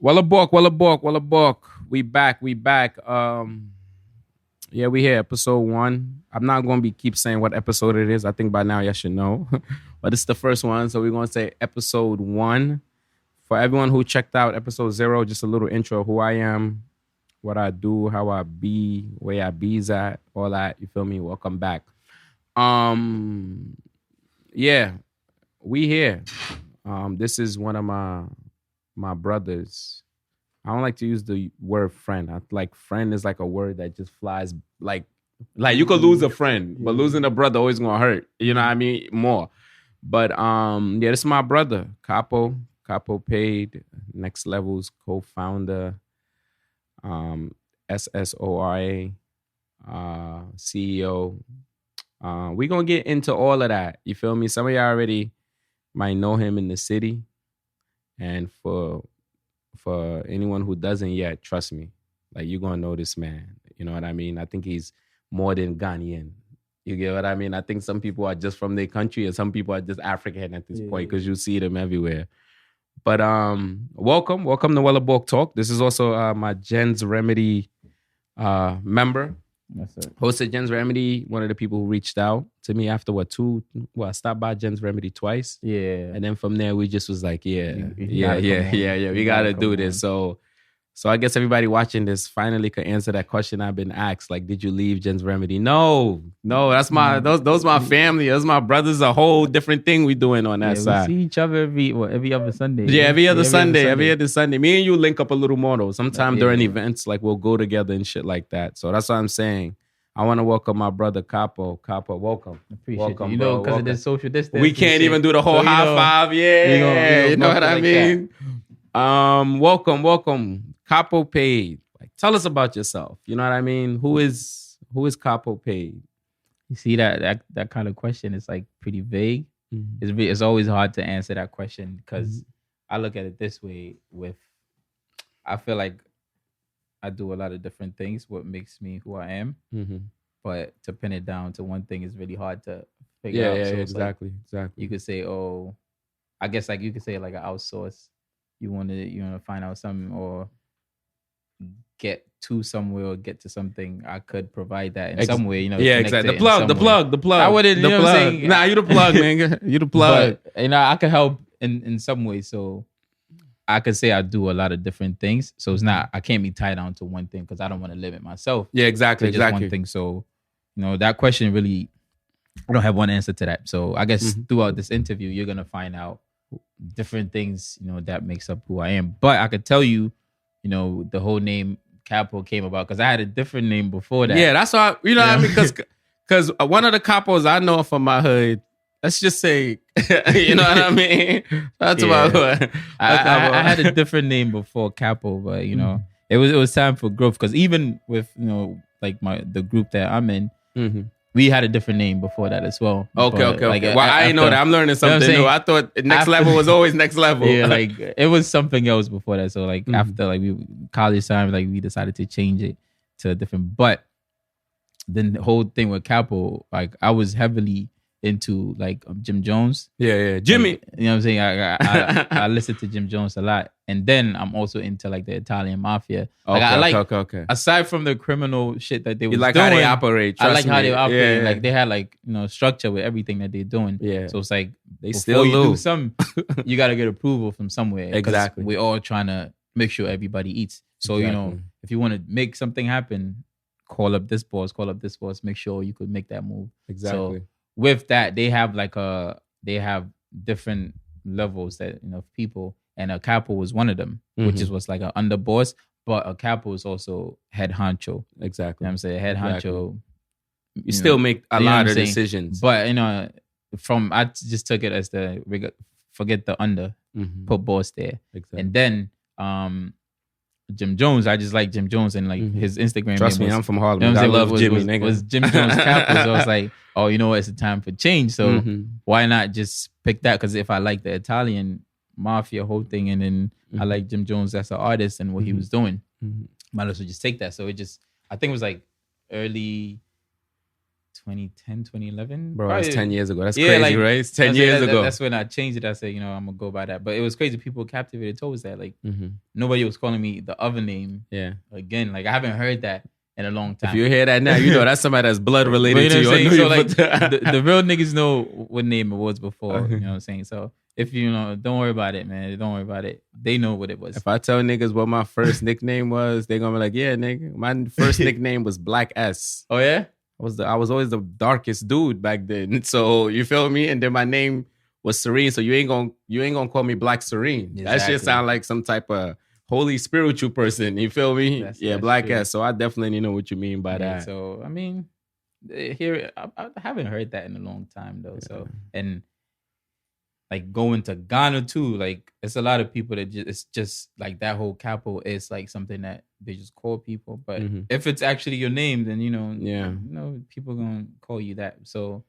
Walabok. We back. Yeah, we here, episode 1. I'm not gonna keep saying what episode it is. I think by now you should know. But it's the first one, so we're gonna say episode 1. For everyone who checked out episode 0, just a little intro of who I am, what I do, how I be, where I be's at, all that. You feel me? Welcome back. Yeah, we here. This is one of my brothers. I don't like to use the word friend. Friend is like a word that just flies like you could lose a friend, but losing a brother always gonna hurt. You know what I mean? More. But yeah, this is my brother, Capo. Capo paid, Next Level's co-founder, SSORA, CEO. We're gonna get into all of that. You feel me? Some of y'all already might know him in the city. And for anyone who doesn't yet, trust me, like you're gonna know this man. You know what I mean? I think he's more than Ghanaian. You get what I mean? I think some people are just from their country and some people are just African at this point because you see them everywhere. But welcome to Walabok Talk. This is also my Jen's Remedy member. That's it. Hosted Jen's Remedy, one of the people who reached out to me after I stopped by Jen's Remedy twice. Yeah. And then from there, we just was like, we You got to do this. So I guess everybody watching this finally could answer that question I've been asked. Like, did you leave Jen's Remedy? No, that's those my family. Those my brothers. A whole different thing we doing on that side. We see each other every other Sunday. Yeah, every other Sunday. Me and you link up a little more though. Sometimes during events, like we'll go together and shit like that. So that's what I'm saying. I want to welcome my brother Capo. Capo, welcome. Appreciate you. You know, because of this social distance. We can't even do the whole high five. Yeah, you know what I mean? Welcome. Capo paid. Like, tell us about yourself. You know what I mean? Who is Capo paid? You see that kind of question is like pretty vague. Mm-hmm. It's always hard to answer that question because I look at it this way. I feel like I do a lot of different things. What makes me who I am, but to pin it down to one thing is really hard to figure out. Yeah, so exactly. You could say, I guess like you could say like an outsource. You want to find out something or get to somewhere or get to something. I could provide that in some way, Yeah, exactly. The plug. I wouldn't, you know what I'm saying? Nah, you the plug, man. You the plug. But, I could help in some way. So I could say I do a lot of different things. So it's not, I can't be tied down to one thing because I don't want to limit myself. Yeah, exactly. Just one thing. So, that question really, I don't have one answer to that. So I guess throughout this interview, you're going to find out different things, that makes up who I am. But I could tell you, the whole name Capo came about because I had a different name before that. Yeah, that's why, what I mean? Because one of the Capos I know from my hood, let's just say, you know what I mean? That's my hood. I had a different name before Capo, but, it was time for growth because even with, like the group that I'm in, we had a different name before that as well. Okay. Well, I didn't know that. I'm learning something new. I thought Next Level was always Next Level. Yeah, like it was something else before that. So like after like college time, like we decided to change it to a different. But then the whole thing with Capo, like I was heavily into like Jim Jones. Yeah, Jimmy. Like, you know what I'm saying? I listened to Jim Jones a lot, and then I'm also into like the Italian mafia. Like, Okay. Aside from the criminal shit that they was like doing, how they operate. I like how they operate. Yeah. Like they had like structure with everything that they're doing. Yeah. So it's like they still do something, you got to get approval from somewhere. Exactly. We're all trying to make sure everybody eats. So if you want to make something happen, call up this boss. Make sure you could make that move. Exactly. So, with that, they have different levels that people, and a Capo was one of them, which was like an underboss, but a Capo is also head honcho. Exactly. You know what I'm saying? Head honcho. You still make a lot of decisions. But I just took it as forget the under, put boss there. Exactly. And then Jim Jones, I just like Jim Jones and like his Instagram. Trust me, I'm from Harlem. I love Jimmy. Nigga. Was Jim Jones Capo? So I was like, it's a time for change. So why not just pick that? Because if I like the Italian mafia whole thing, and then I like Jim Jones as an artist and what he was doing, might as well just take that. So I think it was like early 2010, 2011. Bro, Probably, that's 10 years ago. That's yeah, crazy, like, right? It's 10 years ago. That's when I changed it. I said, I'm gonna go by that. But it was crazy. People captivated towards that. Like Mm-hmm. nobody was calling me the other name. Yeah. Again, like I haven't heard that in a long time. If you hear that now, that's somebody that's blood related to you. So like the real niggas know what name it was before. You know what I'm saying? So if don't worry about it, man. Don't worry about it. They know what it was. If I tell niggas what my first nickname was, they're gonna be like, yeah, nigga. My first nickname was Black S. Oh yeah? I was always the darkest dude back then. So you feel me? And then my name was Serene. So you ain't gonna call me Black Serene. Exactly. That shit sound like some type of holy spiritual person. You feel me? That's Black true. S. So I definitely know what you mean by that. So I mean, here I haven't heard that in a long time though. Yeah. So and like going to Ghana too, like it's a lot of people that it's just like that whole Capo is like something that they just call people. But if it's actually your name, then people gonna call you that. So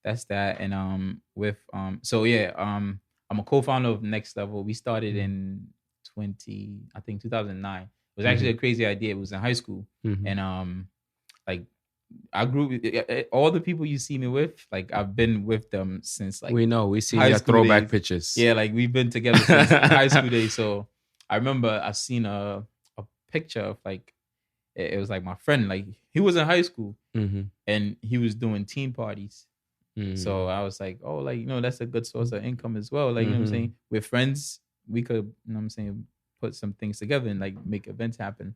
that's that. And I'm a co-founder of Next Level. We started in 2009. It was actually a crazy idea. It was in high school, and like I grew all the people you see me with, like I've been with them since like we see your throwback days. Pictures. Yeah, like we've been together since high school days. So I remember I seen a picture of like it was like my friend, like he was in high school and he was doing teen parties. So I was like, oh, like that's a good source of income as well. Like you know what I'm saying, we're friends, we could put some things together and like make events happen.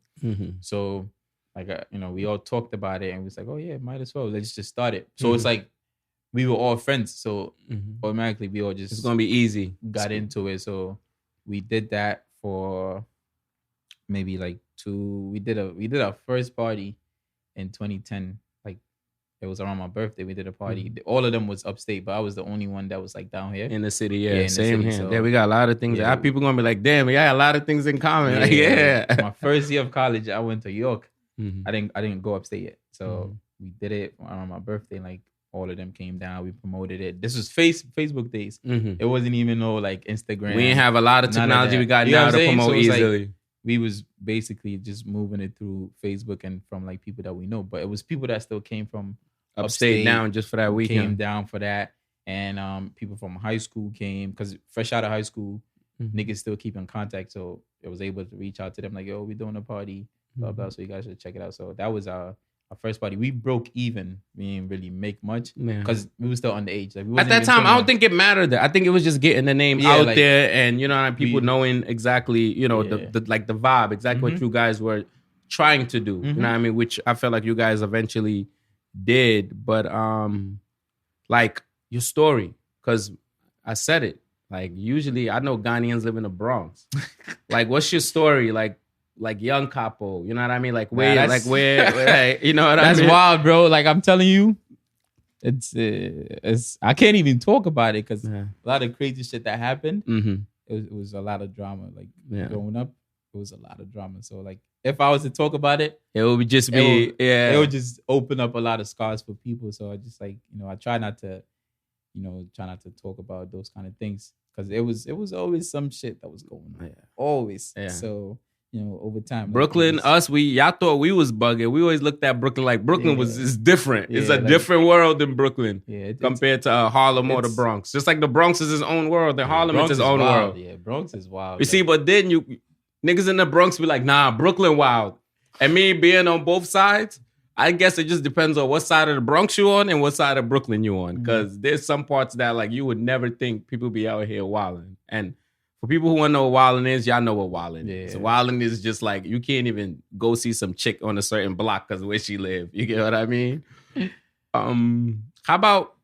So like we all talked about it and we was like, oh yeah, might as well, let's just start it. So it's like we were all friends, so automatically we all just, it's gonna be easy, got into it. So we did that for maybe like we did our first party in 2010. Like it was around my birthday. We did a party. All of them was upstate, but I was the only one that was like down here in the city. Yeah, same here. So, yeah, we got a lot of things. Yeah, people gonna be like, damn, we got a lot of things in common. My first year of college, I went to York. I didn't go upstate yet. So we did it around my birthday. Like all of them came down. We promoted it. This was Facebook days. It wasn't even no like Instagram. We didn't have a lot of technology we got now to promote so easily. Like, we was basically just moving it through Facebook and from like people that we know. But it was people that still came from upstate down just for that weekend. Came down for that. And people from high school came because fresh out of high school, niggas still keep in contact. So I was able to reach out to them like, yo, we doing a party. Blah blah. So you guys should check it out. So that was our first party. We broke even. We didn't really make much because we were still underage. Like at that time, I don't think it mattered. I think it was just getting the name out like, there, and people knowing exactly, the like the vibe, exactly what you guys were trying to do. You know what I mean? Which I felt like you guys eventually did. But like your story, because I said it. Like usually, I know Ghanaians live in the Bronx. Like, what's your story? Like young Capo, you know what I mean? Like where, you know what I mean? That's wild, bro. Like I'm telling you, it's I can't even talk about it because a lot of crazy shit that happened. It was a lot of drama. Like growing up, it was a lot of drama. So like if I was to talk about it, it would just be it would just open up a lot of scars for people. So I just like I try not to talk about those kind of things because it was always some shit that was going on. Always. So. Over time. Brooklyn, y'all thought we was bugging. We always looked at Brooklyn like Brooklyn is different. It's a different world than Brooklyn compared to Harlem or the Bronx. Just like the Bronx is his own world, then Harlem is his own world. Yeah, Bronx is wild. You see, but then niggas in the Bronx be like, nah, Brooklyn wild. And me being on both sides, I guess it just depends on what side of the Bronx you on and what side of Brooklyn you on. Because there's some parts that like you would never think people be out here wilding. And for people who want to know what wilding is, y'all know what wilding is. So wilding is just like, you can't even go see some chick on a certain block because of where she live. You get what I mean? How about,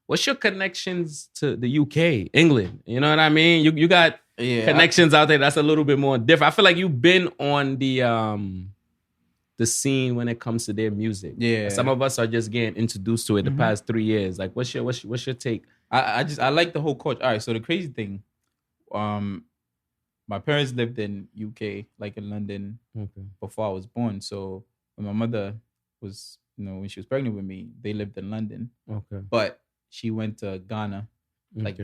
what's your connections to the UK, England? You know what I mean? You got connections out there that's a little bit more different. I feel like you've been on the scene when it comes to their music. Yeah. Some of us are just getting introduced to it the past 3 years. Like, what's your take? I like the whole culture. All right, so the crazy thing, my parents lived in UK, like in London, before I was born. So when my mother was, when she was pregnant with me, they lived in London. Okay. But she went to Ghana, like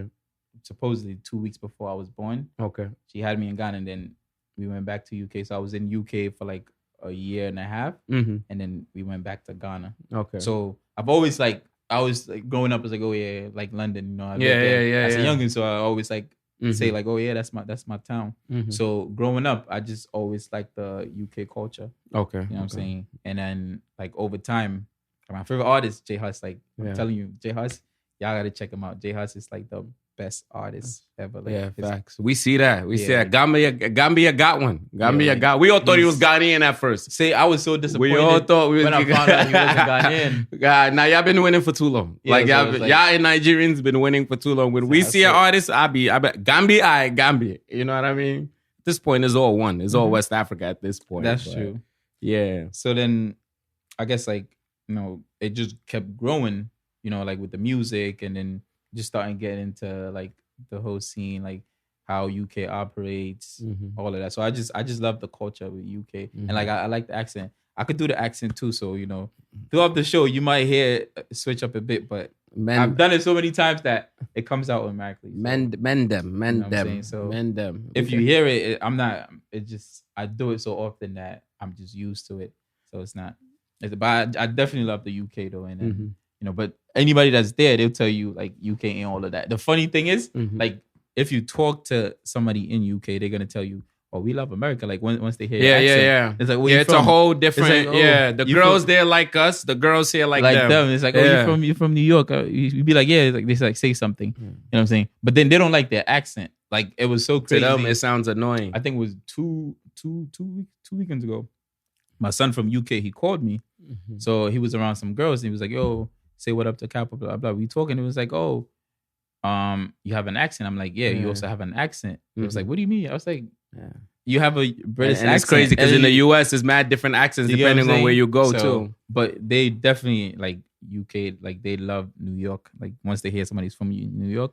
supposedly 2 weeks before I was born. Okay. She had me in Ghana, and then we went back to UK. So I was in UK for like a year and a half, and then we went back to Ghana. Okay. So I've always like I was like growing up, I was like, oh yeah, like London, you know. I lived Yeah, there yeah, as a yeah. youngin, so I always like say Mhm. like, oh yeah, that's my town. Mhm. So growing up, I just always liked the UK culture. Okay. You know what I'm okay. saying? And then like over time, my favorite artist, J Hus, like I'm Yeah. telling you, J Hus, y'all gotta check him out. J Hus is like the best artist ever. Like Yeah, his- facts. We see that. We see Yeah, that. like- Gambia got one. Gambia like, got. We all thought he was he's- Ghanaian at first. Say I was so disappointed We all thought when I found out he wasn't Ghanaian. God, now y'all been winning for too long. Yeah, like so y'all, it's like- y'all and Nigerians been winning for too long. When we see an so- artist, I be Gambia. You know what I mean? At this point, it's all one. It's all West Africa at this point. That's but, true. Yeah. So then I guess like, you know, it just kept growing, you know, like with the music and then just starting getting into like the whole scene, like how UK operates, all of that. So I just love the culture with UK. And like I like the accent. I could do the accent too. So, you know, throughout the show you might hear it switch up a bit, but I've done it so many times that it comes out automatically. So, Men what I'm saying? So if you hear it, I do it so often that I'm just used to it. So it's not. But I definitely love the UK though, and then, you know. But anybody that's there, they'll tell you like UK ain't all of that. The funny thing is, like if you talk to somebody in UK, they're gonna tell you, "Oh, we love America." Like once they hear your accent, it's like, where you it's from? a whole different. Like, the girls there like us. The girls here like them. It's like, oh, you're from New York. You be like, yeah. It's like they say, like say something. You know what I'm saying? But then they don't like their accent. Like it was so crazy. To them, it sounds annoying. I think it was two weekends ago. My son from UK, he called me. So he was around some girls and he was like, yo, say what up to Capo, blah, blah. We talking. It was like, oh, you have an accent. I'm like, yeah, you also have an accent. It was like, what do you mean? I was like, you have a British accent. It's crazy because in the US, there's mad different accents depending on where you go to. But they definitely, like UK, like they love New York. Like once they hear somebody's from New York,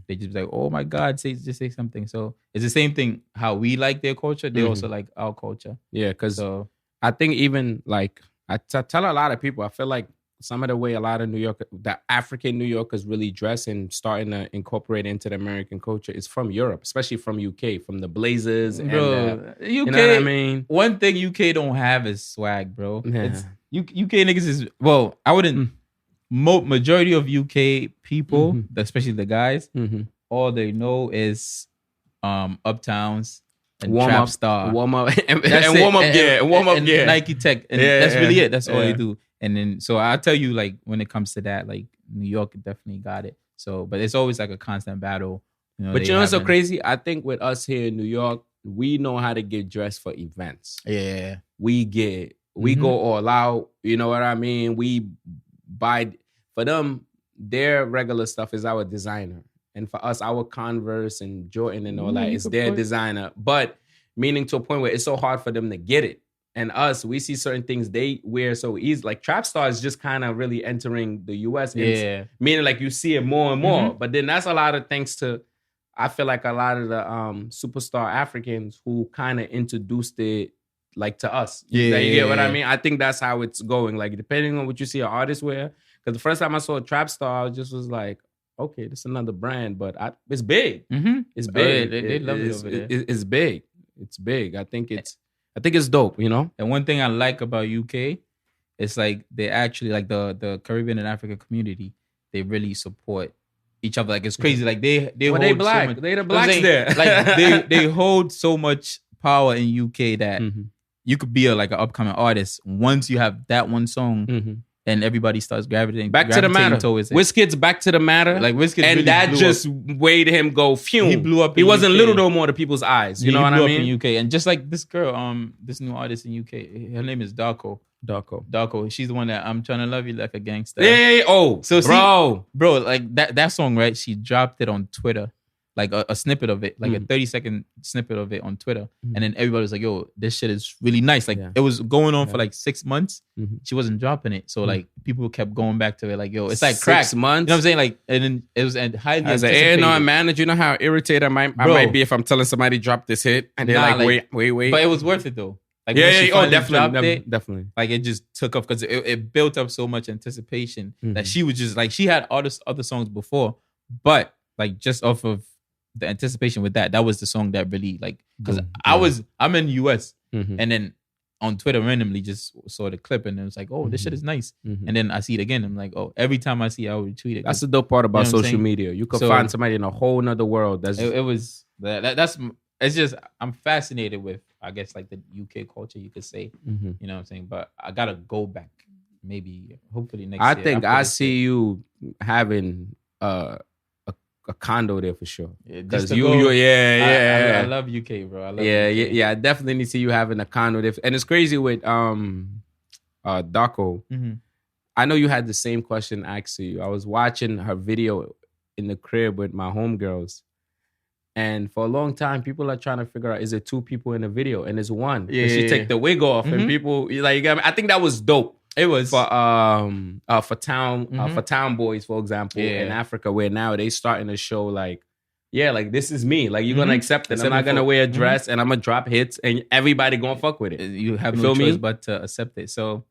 they just be like, oh my God, just say something. So it's the same thing how we like their culture. They also like our culture. Yeah, because I think even like I tell a lot of people, I feel like some of the way a lot of the African New Yorkers really dress and starting to incorporate into the American culture is from Europe, especially from UK, from the Blazers. Bro, UK, you know what I mean? One thing UK don't have is swag, bro. Yeah. It's, UK niggas is, well, I wouldn't, majority of UK people, especially the guys, all they know is uptowns, and Trap Star, warm up gear, Nike Tech, and that's really it. That's all they do. And then, so I'll tell you, like when it comes to that, like New York definitely got it. So, but it's always like a constant battle. You know, but you know what's so crazy? I think with us here in New York, we know how to get dressed for events. Yeah, we go all out. You know what I mean? We buy for them. Their regular stuff is our designer. And for us, our Converse and Jordan and all that is their designer. But meaning to a point where it's so hard for them to get it. And us, we see certain things they wear so easy. Like Trap Star is just kind of really entering the US. Yeah. Meaning like you see it more and more. But then that's a lot of thanks to, I feel like a lot of the superstar Africans who kind of introduced it like to us. You get what I mean? I think that's how it's going. Like depending on what you see an artist wear. Because the first time I saw a Trap Star, I just was like, okay, this is another brand, but it's big. It's big. They love it over there. It's big. It's big. I think it's dope, you know? And one thing I like about UK, it's like they actually, like the Caribbean and African community, they really support each other. Like it's crazy. Like they hold black. So much, they the blacks there. Like they hold so much power in UK that you could be like an upcoming artist once you have that one song. And everybody starts gravitating back to the matter. Wizkid's Back to the Matter. Like Wizkid, and really that just made him go fume. He blew up. He wasn't little no more to people's eyes. You know what I mean? He blew up in UK, and just like this girl, this new artist in UK, her name is Darko. She's the one that I'm trying to love you like a gangster. Yeah. Oh, so bro, like that song, right? She dropped it on Twitter. Like a snippet of it, like a 30-second snippet of it on Twitter. And then everybody was like, yo, this shit is really nice. Like it was going on for like 6 months. She wasn't dropping it. So like people kept going back to it like, yo, it's like crack. 6 months? You know what I'm saying? Like, and then it was highly as an A&R manager, you know how irritated I might be if I'm telling somebody drop this hit and they're like, wait. But it was worth it though. Like definitely. Like it just took off because it built up so much anticipation that she was just like, she had all this other songs before, but like just off of the anticipation with that was the song that really like, because I'm in US and then on Twitter randomly just saw the clip and it was like, oh, this shit is nice. And then I see it again. I'm like, oh, every time I see it, I'll retweet it. That's the dope part about you know social media. You could find somebody in a whole nother world. That's it's just I'm fascinated with, I guess, like the UK culture, you could say. You know what I'm saying? But I gotta go back, maybe, hopefully next year. I think I see you having a condo there for sure. Because I love UK, bro. I love UK. Yeah. I definitely see you having a condo there. And it's crazy with Daco. I know you had the same question asked to you. I was watching her video in the crib with my homegirls. And for a long time, people are trying to figure out, is it two people in the video? And it's one. Yeah, she take the wig off and people like, I think that was dope. It was for town boys, for example, in Africa, where now they starting to show like, like this is me. Like you're gonna accept it. I'm not gonna wear a dress and I'm gonna drop hits and everybody gonna fuck with it. You have no choice but to accept it. So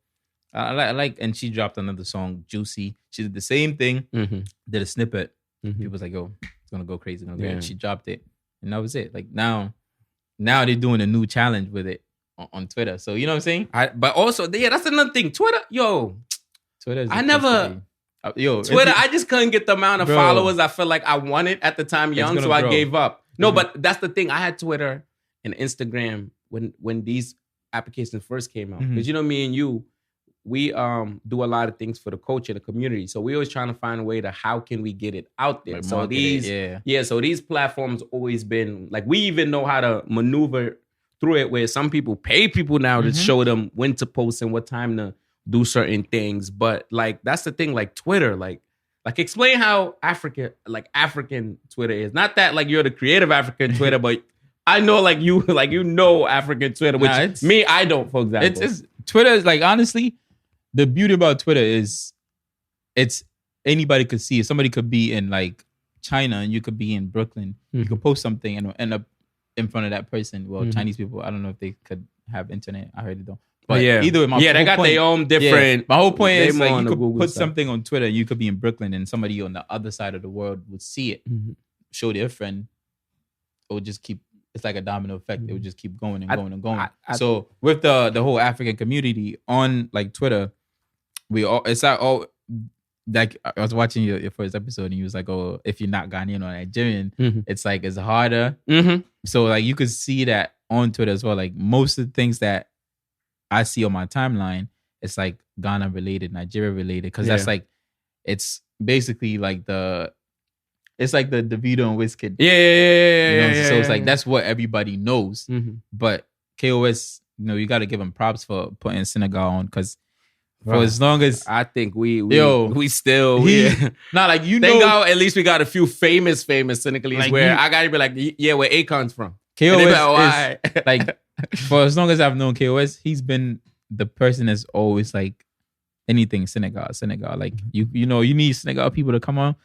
I like, and she dropped another song, Juicy. She did the same thing, did a snippet. People was like, "Yo, it's gonna go crazy." And she dropped it, and that was it. Like now they're doing a new challenge with it on Twitter. So you know what I'm saying? But also, that's another thing. Twitter. Twitter. Twitter. I just couldn't get the amount of followers I felt like I wanted at the time young, so I gave up. No, but that's the thing. I had Twitter and Instagram when these applications first came out, because me and you, we do a lot of things for the culture, the community. So we always trying to find a way to how can we get it out there. Like so these platforms always been like, we even know how to maneuver through it, where some people pay people now to show them when to post and what time to do certain things. But like that's the thing, like Twitter, like explain how African Twitter is. Not that like you're the creative African Twitter, but I know like you know African Twitter, which me I don't, for example. It's Twitter is like, honestly, the beauty about Twitter is it's anybody could see it. Somebody could be in like China and you could be in Brooklyn. You could post something and end up in front of that person. Well, Chinese people, I don't know if they could have internet. I heard it don't. But either way, they got their own different. My whole point is like you could put something on Twitter and you could be in Brooklyn and somebody on the other side of the world would see it, show their friend. It would just keep. It's like a domino effect. It would just keep going and going and going. So with the whole African community on like Twitter, it's like I was watching your first episode and you was like, oh, if you're not Ghanaian or Nigerian, it's like it's harder. So like you could see that on Twitter as well. Like most of the things that I see on my timeline, it's like Ghana related, Nigeria related, because that's like it's basically like it's like the Davido and Wizkid. So it's like that's what everybody knows. But K.O.S, you got to give him props for putting Senegal on, because for as long as I think we still not like thank God at least we got a few famous Senegalese like where I gotta be like, where Akon's from. K.O.S is like, for as long as I've known K.O.S, he's been the person that's always like anything Senegal. Like you need Senegal people to come on.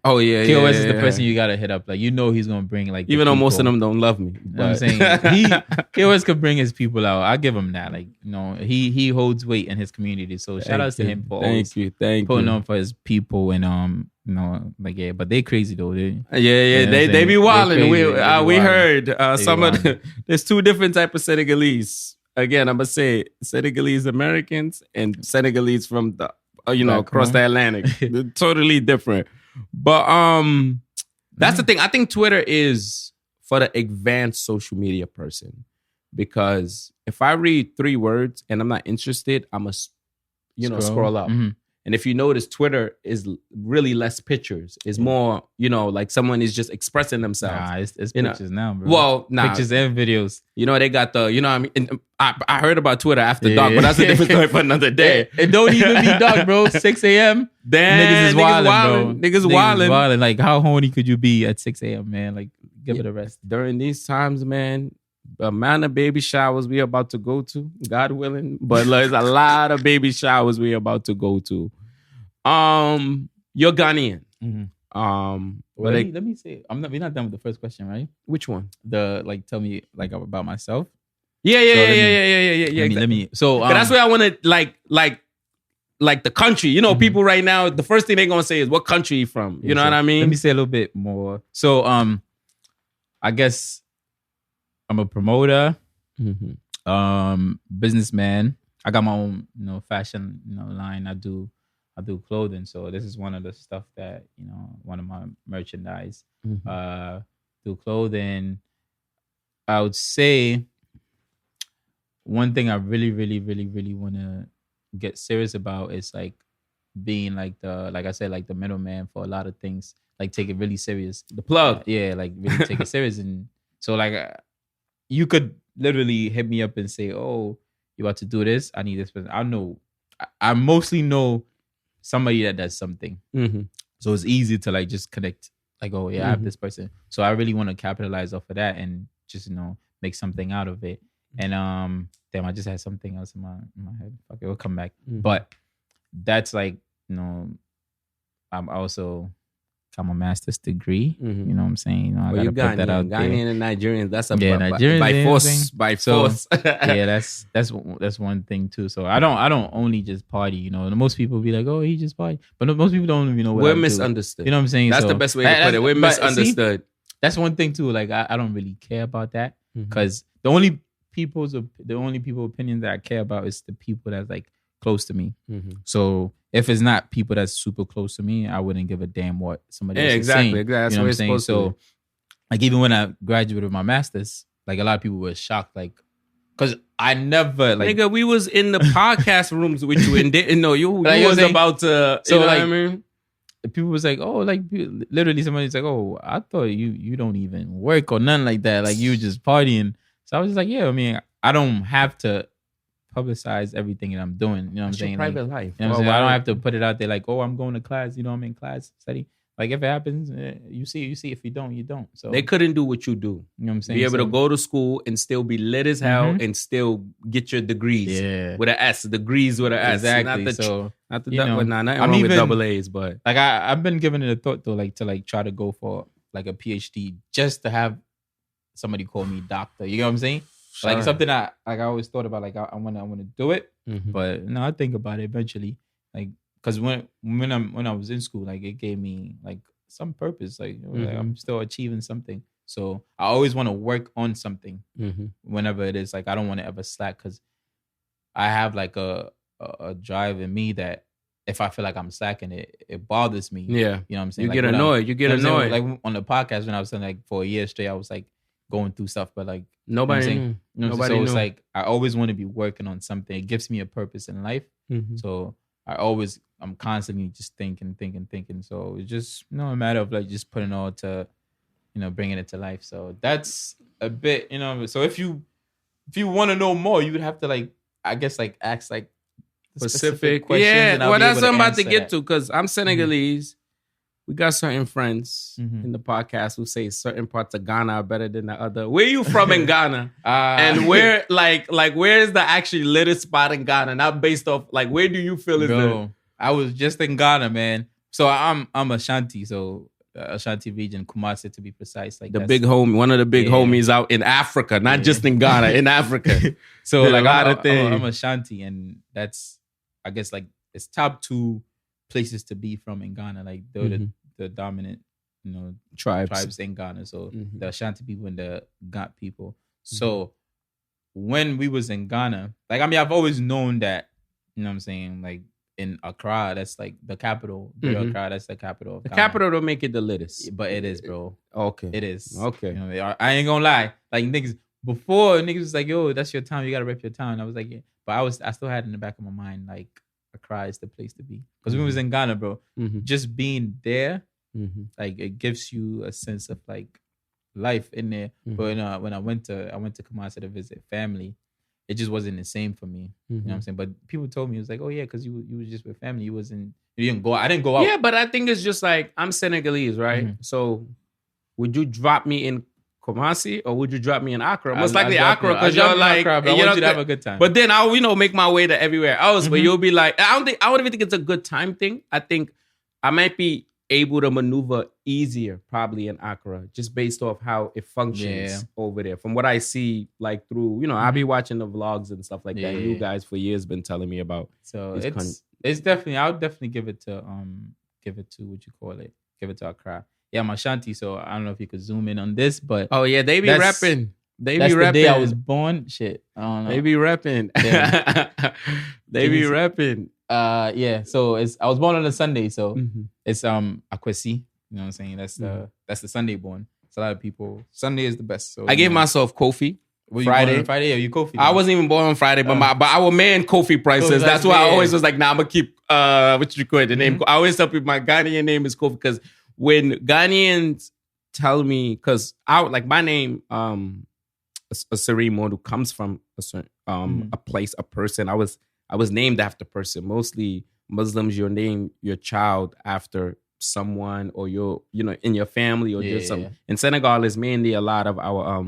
Oh yeah, K.O.S is the person you gotta hit up. Like he's gonna bring like, even though most of them don't love me. You know what I'm saying? K.O.S could bring his people out. I give him that. Like he holds weight in his community. So shout out to him for always putting on for his people and but they crazy though. They be wilding. We heard some of there's two different type of Senegalese. Again, I'm gonna say Senegalese Americans and Senegalese from the across the Atlantic. They're totally different. But that's the thing. I think Twitter is for the advanced social media person, because if I read 3 words and I'm not interested, I'm a scroll up. And if you notice, Twitter is really less pictures. It's more, like someone is just expressing themselves. Nah, it's pictures now, bro. Well, pictures and videos. They got the, I mean, I heard about Twitter after dark, but that's a different story for another day. It don't even be dark, bro. 6 a.m. Damn, niggas is wildin', bro. Niggas wildin'. Like, how horny could you be at 6 a.m., man? Like, give it a rest. During these times, man, the amount of baby showers we about to go to, God willing, but there's a lot of baby showers we about to go to. You're Ghanaian. But let me say, we're not done with the first question, right? Which one? Tell me about myself. Yeah. Let me. So that's where I want to like the country. People right now, the first thing they're gonna say is what country you from. You know what I mean? Let me say a little bit more. So I guess I'm a promoter. Businessman. I got my own, fashion, line. I do clothing. So this is one of the stuff that, one of my merchandise. Do clothing. I would say one thing I really, really, really, really want to get serious about is like being like I said, like the middleman for a lot of things. Like take it really serious. The plug. Yeah, like really take it serious. And so like you could literally hit me up and say, oh, you about to do this? I need this person. I know. I mostly know somebody that does something. So it's easy to like just connect. Like, oh yeah, I have this person. So I really want to capitalize off of that and just, make something out of it. And damn, I just had something else in my head. Okay, we'll come back. But that's like, I'm also got my master's degrry. You know what I'm saying? I gotta put that out there. Ghanaian and Nigerians, that's Nigerians by force. By force. Yeah, that's one thing too. So I don't only just party. Most people be like, oh, he just party, but most people don't even know what we're I do. misunderstood. You know what I'm saying? That's the best way to put it. We're misunderstood. That's one thing too. Like I don't really care about that because the only people's opinions that I care about is the people that's like close to me. So if it's not people that's super close to me, I wouldn't give a damn what somebody else is saying. Exactly. That's what I'm saying. So like even when I graduated with my master's, like a lot of people were shocked, like because I never like nigga, we was in the podcast rooms with you and didn't know you like, was about to. So you know like, what I mean? People was like, oh, like literally somebody's like, oh, I thought you don't even work or nothing like that. Like you just partying. So I was just like, yeah, I mean, I don't have to publicize everything that I'm doing. You know what I'm saying? Private like, life. You know what I'm saying? I don't have to put it out there like, oh, I'm going to class. I'm in class study. Like if it happens, you see. If you don't, you don't. So they couldn't do what you do. You know what I'm saying? Be able to go to school and still be lit as hell and still get your degrees. Yeah. With an S. Degrees with an S. Exactly. Nothing wrong with double A's, but like I've been giving it a thought though, like to like try to go for like a PhD just to have somebody call me doctor. You know what I'm saying? Sure. Like something I always thought about. Like I want to do it, but no, I think about it eventually. Like because when I was in school, like it gave me like some purpose. Like, like I'm still achieving something. So I always want to work on something whenever it is. Like I don't want to ever slack because I have like a drive in me that if I feel like I'm slacking, it bothers me. Yeah, you know what I'm saying. You like, get annoyed. You get annoyed. Like on the podcast when I was saying like for a year straight, I was like going through stuff, but like nobody knew. Nobody knew. It's like I always want to be working on something. It gives me a purpose in life. So I'm constantly just thinking. So it's just a matter of like just putting all to, bringing it to life. So that's a bit, So if you want to know more, you would have to like, I guess like ask like specific questions. Yeah, well, that's what I'm about to get to because I'm Senegalese. We got certain friends in the podcast who say certain parts of Ghana are better than the other. Where you from in Ghana? And where like where is the actually latest spot in Ghana? Not based off like where do you feel is the... I was just in Ghana, man. So I'm Ashanti, so Ashanti region, Kumasi to be precise. Like the big homie, one of the big homies out in Africa, not just in Ghana, in Africa. So like I'm Ashanti, and that's I guess like it's top 2 places to be from in Ghana. Like they're the dominant, tribes in Ghana. So the Ashanti people and the Gat people. So when we was in Ghana, like I mean, I've always known that, you know what I'm saying, like in Accra, that's like the capital. Accra, that's the capital of Ghana. Capital don't make it the latest. But it is, bro. Okay. It is. Okay. I ain't gonna lie. Like niggas before was like, yo, that's your town, you gotta rep your town. I was like, yeah. But I still had in the back of my mind, like Accra is the place to be. Because when we was in Ghana, bro, just being there, like it gives you a sense of like life in there. But when I went to Kumasi to visit family, it just wasn't the same for me. You know what I'm saying? But people told me it was like, oh yeah, because you was just with family. You didn't go. I didn't go out. Yeah, but I think it's just like I'm Senegalese, right? So would you drop me in Kumasi or would you drop me in Accra? Most likely Accra because you're like, Accra, but I want you to have a good time. But then I'll make my way to everywhere else. But you'll be like, I don't even think it's a good time thing. I think I might be able to maneuver easier probably in Accra just based off how it functions over there. From what I see, like through, I'll be watching the vlogs and stuff like that. You guys for years been telling me about. So it's definitely, I would definitely give it to what you call it. Give it to Accra. Yeah, I'm Ashanti, so I don't know if you could zoom in on this, but oh yeah, they be repping. They That's be the day I repping. was born. Shit, I don't know. They be repping. They be repping. Yeah. So I was born on a Sunday, so Mm-hmm. it's Akwesi. You know what I'm saying? That's the Sunday born. So a lot of people. Sunday is the best. So I gave myself Kofi. Were you Friday. born on Friday? Or you Kofi? I wasn't even born on Friday, but our man Kofi prices. That's why I always was like, nah, I'm gonna keep what you call it, the name. I always tell people my Ghanaian name is Kofi because when Ghanaians tell me, because I like my name, a Serene Modu comes from a certain a place, a person. I was named after person. Mostly Muslims, you name your child after someone or in your family or just something. In Senegal, is mainly a lot of our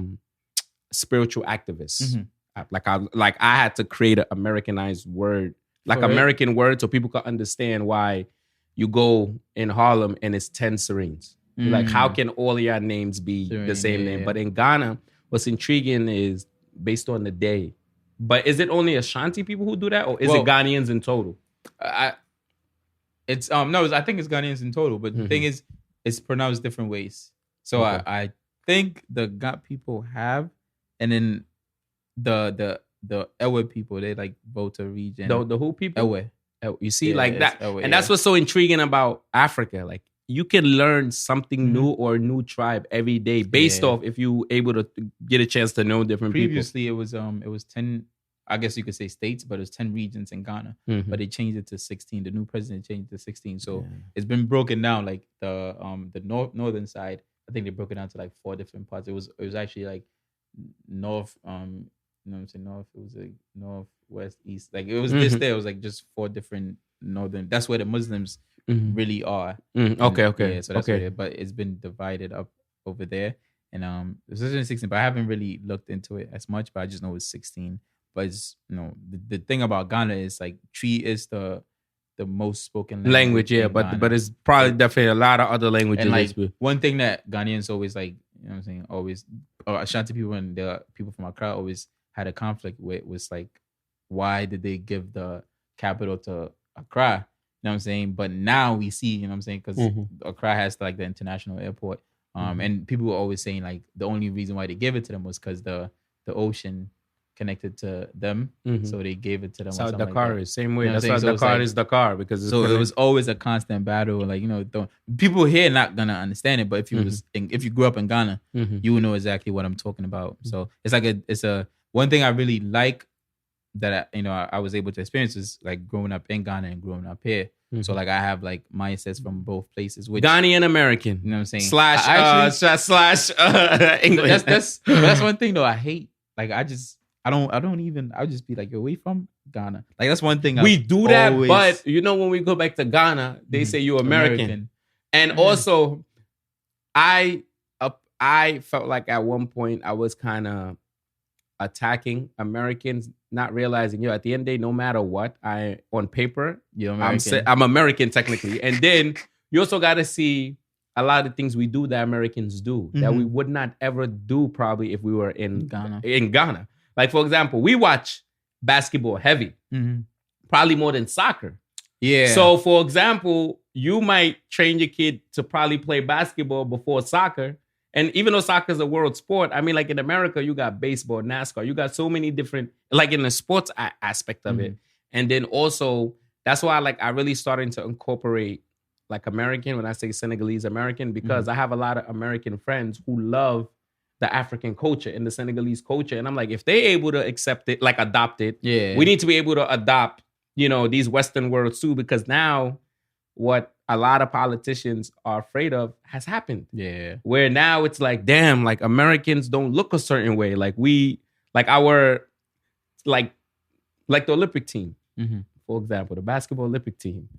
spiritual activists. Like I had to create an Americanized word, like American word, so people can understand why you go in Harlem and it's 10 Serenes. Like, how can all of your names be the same name? But in Ghana, what's intriguing is based on the day. But is it only Ashanti people who do that, or is it Ghanaians in total? I think it's Ghanaians in total. But the thing is, it's pronounced different ways. So I think the Ghat people have, and then the Ewe people, they like Volta region. The who people? Ewe. You see, like that, Ewe, and that's what's so intriguing about Africa. Like, you can learn something new or a new tribe every day based off if you able to get a chance to know different people. Previously, it was 10. I guess you could say states, but it was 10 regions in Ghana. But they changed it to 16. The new president changed it to 16. So it's been broken down. Like the northern side, I think they broke it down to like 4 different parts. It was actually like north. You know what I'm saying? North. It was like north, west, east. Like it was this there. It was like just 4 different northern. That's where the Muslims really are. Okay. Yeah, so that's where but it's been divided up over there. And it's 16, but I haven't really looked into it as much. But I just know it's 16. But it's, the thing about Ghana is like Tree is the most spoken language. But it's probably definitely a lot of other languages. And like one thing that Ghanaians always like, you know what I'm saying, always, or Ashanti people and the people from Accra always had a conflict with was like, why did they give the capital to Accra? You know what I'm saying? But now we see, you know what I'm saying, because Accra has like the international airport. And people were always saying like the only reason why they gave it to them was because the ocean connected to them, so they gave it to them. So Dakar like is same way. That's why Dakar is Dakar, because it's it was always a constant battle. Like, people here not gonna understand it, but if you if you grew up in Ghana, you would know exactly what I'm talking about. So it's like it's a one thing I really like that I was able to experience is like growing up in Ghana and growing up here. So like I have like mindsets from both places, which Ghanaian American, you know what I'm saying, slash English. That's one thing though I hate. Like I just I'll just be like, yo, we from Ghana. Like that's one thing we do that, but when we go back to Ghana, they say you're American. And also I felt like at one point I was kind of attacking Americans, not realizing, at the end of the day, no matter what, on paper, I'm American technically. And then you also got to see a lot of things we do that Americans do that we would not ever do probably if we were in Ghana. Like, for example, we watch basketball heavy, probably more than soccer. Yeah. So, for example, you might train your kid to probably play basketball before soccer. And even though soccer is a world sport, I mean, like in America, you got baseball, NASCAR. You got so many different, like in the sports aspect of it. And then also, that's why I really starting to incorporate like American, when I say Senegalese American, because I have a lot of American friends who love the African culture and the Senegalese culture. And I'm like, if they able to accept it, like adopt it, we need to be able to adopt, these Western worlds too, because now what a lot of politicians are afraid of has happened. Yeah. Where now it's like, damn, like Americans don't look a certain way. Like our the Olympic team, for example, the basketball Olympic team,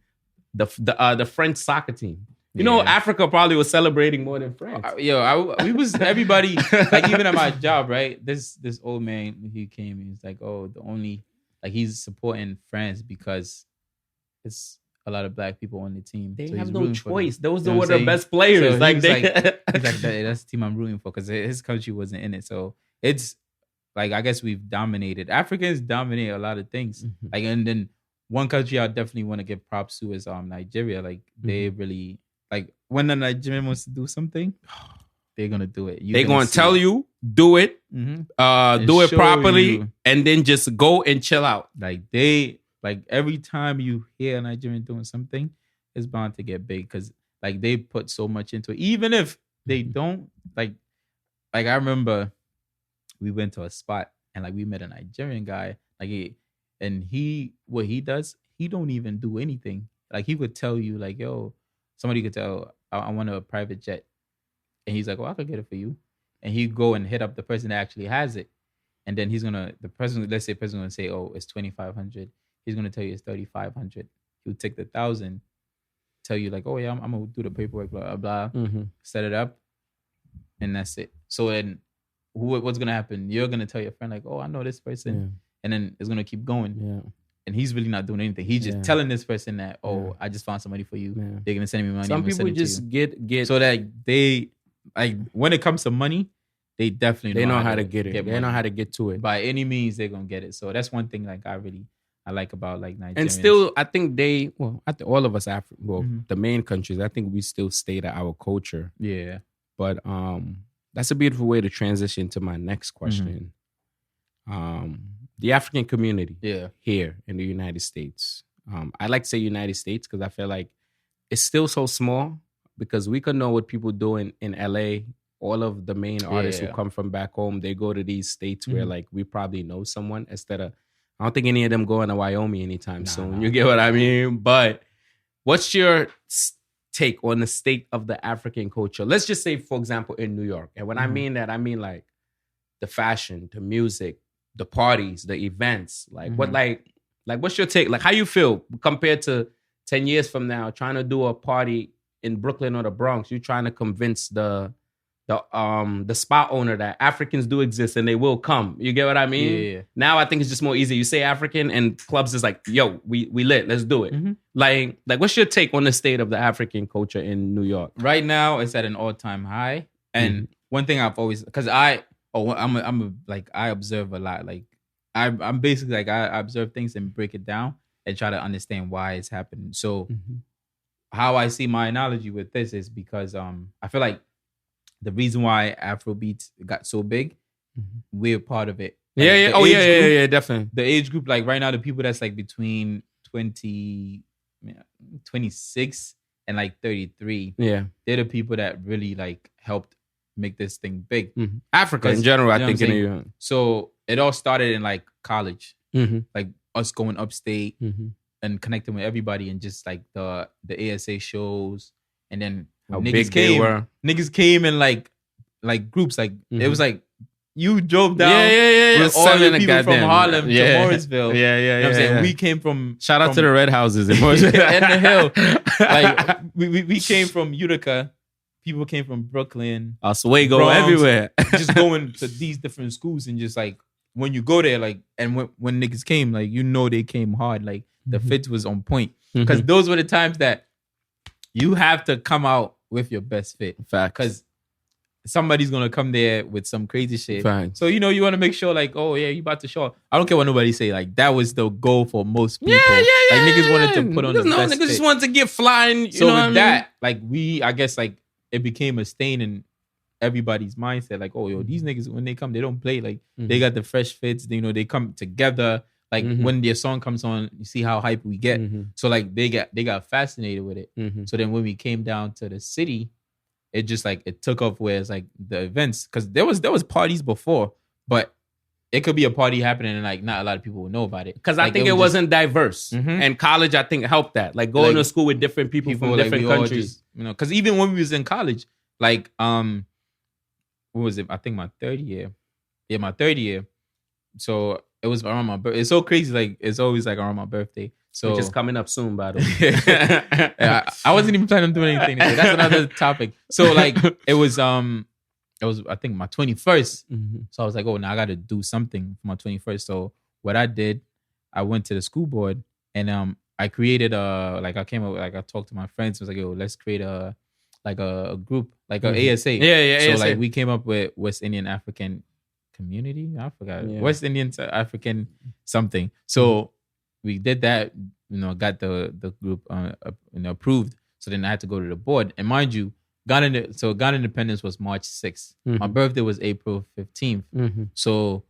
the French soccer team. Africa probably was celebrating more than France. We was everybody, like even at my job, right? This old man, he came and he's like, oh, the only, like he's supporting France because it's a lot of black people on the team. They have no choice. Those were the best players. So he's like, that's the team I'm rooting for because his country wasn't in it. So it's like, I guess we've dominated. Africans dominate a lot of things. Like, and then one country I definitely want to give props to is Nigeria. Like they really, like when the Nigerian wants to do something, they're gonna do it. They're gonna tell you do it, And do it show properly, you. and then just go and chill out. Like every time you hear a Nigerian doing something, it's bound to get big because like they put so much into it. Even if they don't like I remember we went to a spot and like we met a Nigerian guy what he does, he don't even do anything. Like he would tell you like, yo, somebody could tell I want a private jet, and he's like, oh, I could get it for you, and he'd go and hit up the person that actually has it, and then let's say the person gonna say, oh, it's 2,500. He's gonna tell you it's 3,500. He'll take the 1,000, tell you like, oh yeah, I'm gonna do the paperwork, blah blah blah, set it up, and that's it. So then, what's gonna happen? You're gonna tell your friend like, oh, I know this person, and then it's gonna keep going. Yeah. And he's really not doing anything. He's just telling this person that, oh, I just found somebody for you. Yeah. They're gonna send me money. Some people just get so that they like when it comes to money, they definitely know how to get it. They know how to get to it. By any means, they're gonna get it. So that's one thing like I like about like Nigerians. And still, I think all of us the main countries, I think we still stay to our culture. Yeah. But that's a beautiful way to transition to my next question. The African community here in the United States. I like to say United States because I feel like it's still so small because we could know what people do in LA. All of the main artists who come from back home, they go to these states where like we probably know someone instead of, I don't think any of them going to Wyoming anytime soon. You get what I mean? But what's your take on the state of the African culture? Let's just say, for example, in New York. And when I mean that, I mean like the fashion, the music, the parties, the events. Like what what's your take? Like how you feel compared to 10 years from now trying to do a party in Brooklyn or the Bronx? You're trying to convince the spot owner that Africans do exist and they will come. You get what I mean? Yeah. Now I think it's just more easy. You say African and clubs is like, yo, we lit. Let's do it. Like what's your take on the state of the African culture in New York? Right now, it's at an all-time high. And one thing I've always, because I observe a lot. Like I'm basically like I observe things and break it down and try to understand why it's happening. So how I see my analogy with this is because I feel like the reason why Afrobeat got so big, we're part of it. Like yeah, definitely. The age group, like right now, the people that's like between 26 and like 33, they're the people that really like helped make this thing big. Africa in general, I think. So it all started in like college, like us going upstate and connecting with everybody and just like the ASA shows, and then niggas came in like groups, like it was like you drove down with all the people from Harlem to Morrisville. You know what I'm saying? We came from shout out to the red houses in Morrisville and the hill. Like we came from Utica. People came from Brooklyn, Oswego, Bronx, everywhere. Just going to these different schools and just like when you go there, like and when niggas came, like you know they came hard. Like the fits was on point because those were the times that you have to come out with your best fit. Fact. Because somebody's gonna come there with some crazy shit. Fact. So you want to make sure like, oh yeah, you about to show up. I don't care what nobody say. Like that was the goal for most people. Like niggas wanted to put on the best niggas fit. just wanted to get flying. So with that, like I guess like it became a stain in everybody's mindset. Like, oh yo, these niggas when they come, they don't play. Like they got the fresh fits. They come together. Like when their song comes on, you see how hype we get. So like they got fascinated with it. So then when we came down to the city, it just like it took off where it's like the events, because there was parties before, but it could be a party happening and like not a lot of people would know about it. Because I think it wasn't diverse. And college, I think, helped that. Like going to school with different people from different countries. Because even when we was in college, like what was it? I think my third year. Yeah, my third year. So it was around my birthday. It's so crazy. Like it's always like around my birthday. So which is coming up soon, by the way. Yeah, I wasn't even planning on doing anything today. That's another topic. So like it was I think my 21st. So I was like, oh, now I got to do something for my 21st. So what I did, I went to the school board and I created I came up, like I talked to my friends. I was like, yo, let's create a group, like a ASA. Yeah. So ASA. like we came up with West Indian African Community. I forgot. Yeah. West Indian African something. So we did that, got the group approved. So then I had to go to the board. And mind you, Ghana Independence was March 6th. My birthday was April 15th. So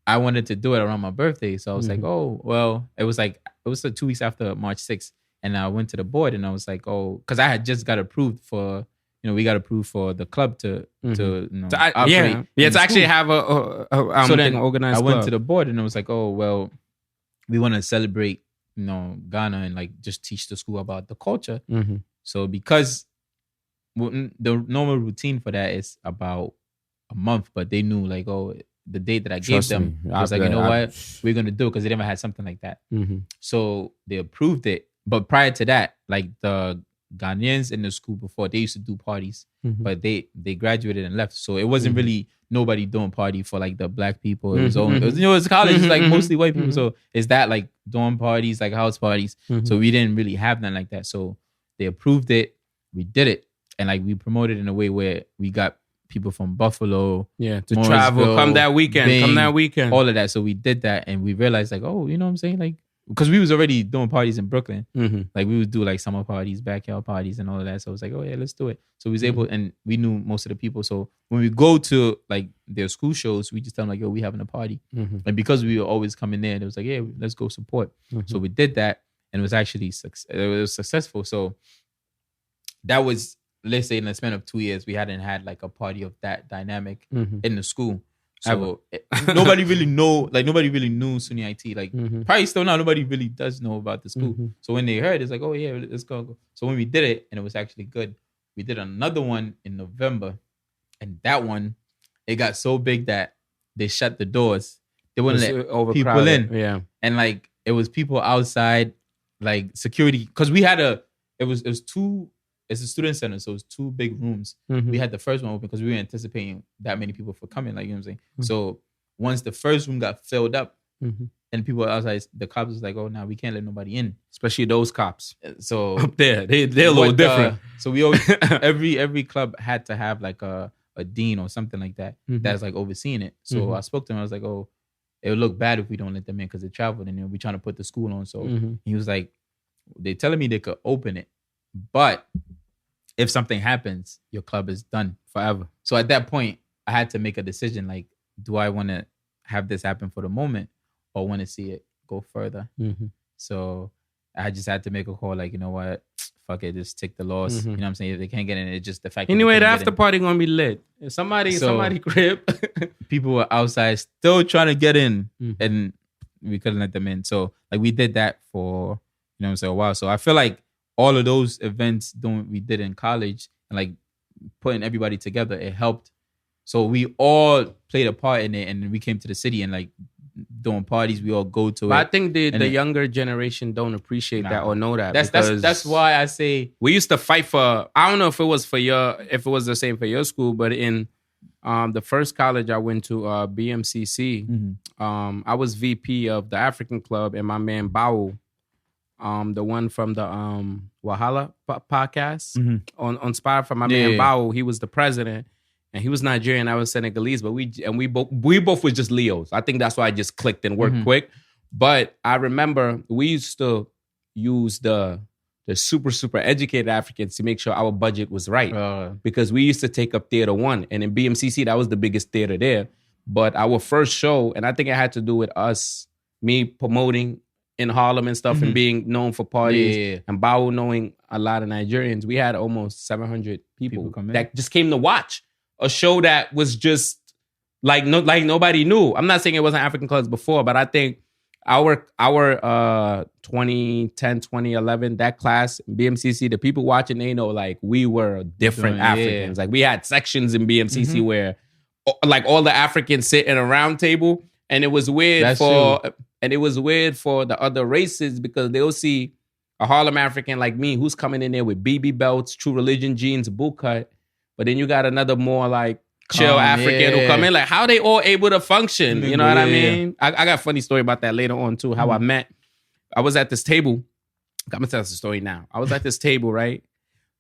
I wanted to do it around my birthday. So I was like, oh, well, it was 2 weeks after March 6th. And I went to the board and I was like, oh, because I had just got approved for, we got approved for the club to operate. To actually have so then organized I went club. to the board and I was like, oh, well, we want to celebrate, Ghana and like just teach the school about the culture. So because the normal routine for that is about a month, but they knew like, oh, the date that I gave them, I was like, you know what, we're gonna do it because they never had something like that. So they approved it. But prior to that, like the Ghanaians in the school before, they used to do parties, but they graduated and left. So it wasn't really nobody doing party for like the black people. It was only, it's college, it's like mostly white people. So it's that like dorm parties, like house parties. So we didn't really have nothing like that. So they approved it, we did it, and like we promoted in a way where we got people from Buffalo, to travel, come that weekend, all of that. So we did that, and we realized like, oh, you know what I'm saying, like. Because we was already doing parties in Brooklyn. Like we would do like summer parties, backyard parties and all of that. So I was like, oh yeah, let's do it. So we was able, and we knew most of the people. So when we go to like their school shows, we just tell them like, yo, we having a party. And because we were always coming there, it was like, yeah, let's go support. So we did that, and it was actually successful. So that was, let's say in the span of 2 years, we hadn't had like a party of that dynamic in the school. So nobody really knew SUNY IT. Like probably still now, nobody really does know about the school. So when they heard, it's like, oh yeah, let's go. So when we did it, and it was actually good, we did another one in November, and that one, it got so big that they shut the doors. They wouldn't let people in. Yeah, and like it was people outside, like security, because we had it was two. It's a student center, so it's 2 big rooms. We had the first one open because we were anticipating that many people for coming, like, you know what I'm saying? So once the first room got filled up and people were outside, the cops was like, oh, now we can't let nobody in. Especially those cops. So up there, they're a little different. So we always, every club had to have like a dean or something like that that's like overseeing it. So I spoke to him, I was like, oh, it would look bad if we don't let them in because they traveled and we're trying to put the school on. So he was like, they're telling me they could open it, but if something happens, your club is done forever. So at that point, I had to make a decision. Like, do I want to have this happen for the moment or want to see it go further? So I just had to make a call. Like, you know what? Fuck it. Just take the loss. You know what I'm saying? If they can't get in, it's just the fact. Anyway, the after party going to be lit. If somebody crib. People were outside still trying to get in and we couldn't let them in. So like we did that for, you know what I'm saying, a while. So I feel like all of those events we did in college and like putting everybody together, it helped. So we all played a part in it, and we came to the city and like doing parties. We all go to it. I think the younger generation don't appreciate that or know that. That's why I say we used to fight for. I don't know if it was the same for your school, but in the first college I went to, BMCC, I was VP of the African Club, and my man Bao, the one from the Wahala podcast on Spotify. My man Bao, he was the president, and he was Nigerian. I was Senegalese, but we both was just Leos. I think that's why I just clicked and worked quick. But I remember we used to use the super educated Africans to make sure our budget was right, because we used to take up Theater 1, and in BMCC that was the biggest theater there. But our first show, and I think it had to do with me promoting in Harlem and stuff, and being known for parties, and Bao knowing a lot of Nigerians, we had almost 700 people that just came to watch a show that was just like nobody knew. I'm not saying it wasn't African clubs before, but I think our 2010, 2011, that class, BMCC, the people watching, they know like we were different Africans. Like we had sections in BMCC where like all the Africans sit in a round table, and it was weird And it was weird for the other races because they'll see a Harlem African like me who's coming in there with BB belts, True Religion jeans, boot cut. But then you got another more like chill African who come in. Like, how they all able to function? You know what I mean? I got a funny story about that later on too, how I was at this table. I'm going to tell us the story now. I was at this table, right?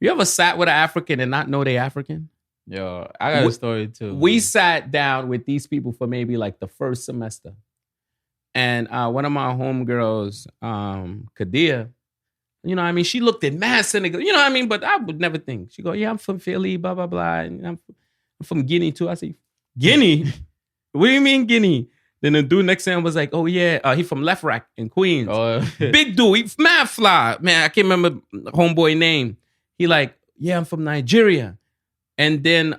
You ever sat with an African and not know they African? Yo, I got a story too. We sat down with these people for maybe like the first semester. And one of my homegirls, Kadia, You know what I mean? She looked at mad cynical. You know what I mean? But I would never think. She go, yeah, I'm from Philly, blah, blah, blah. And I'm from Guinea too. I say, Guinea? What do you mean Guinea? Then the dude next to him was like, oh yeah, he from Left Rack in Queens. Big dude, he mad fly. Man, I can't remember the homeboy name. He like, yeah, I'm from Nigeria. And then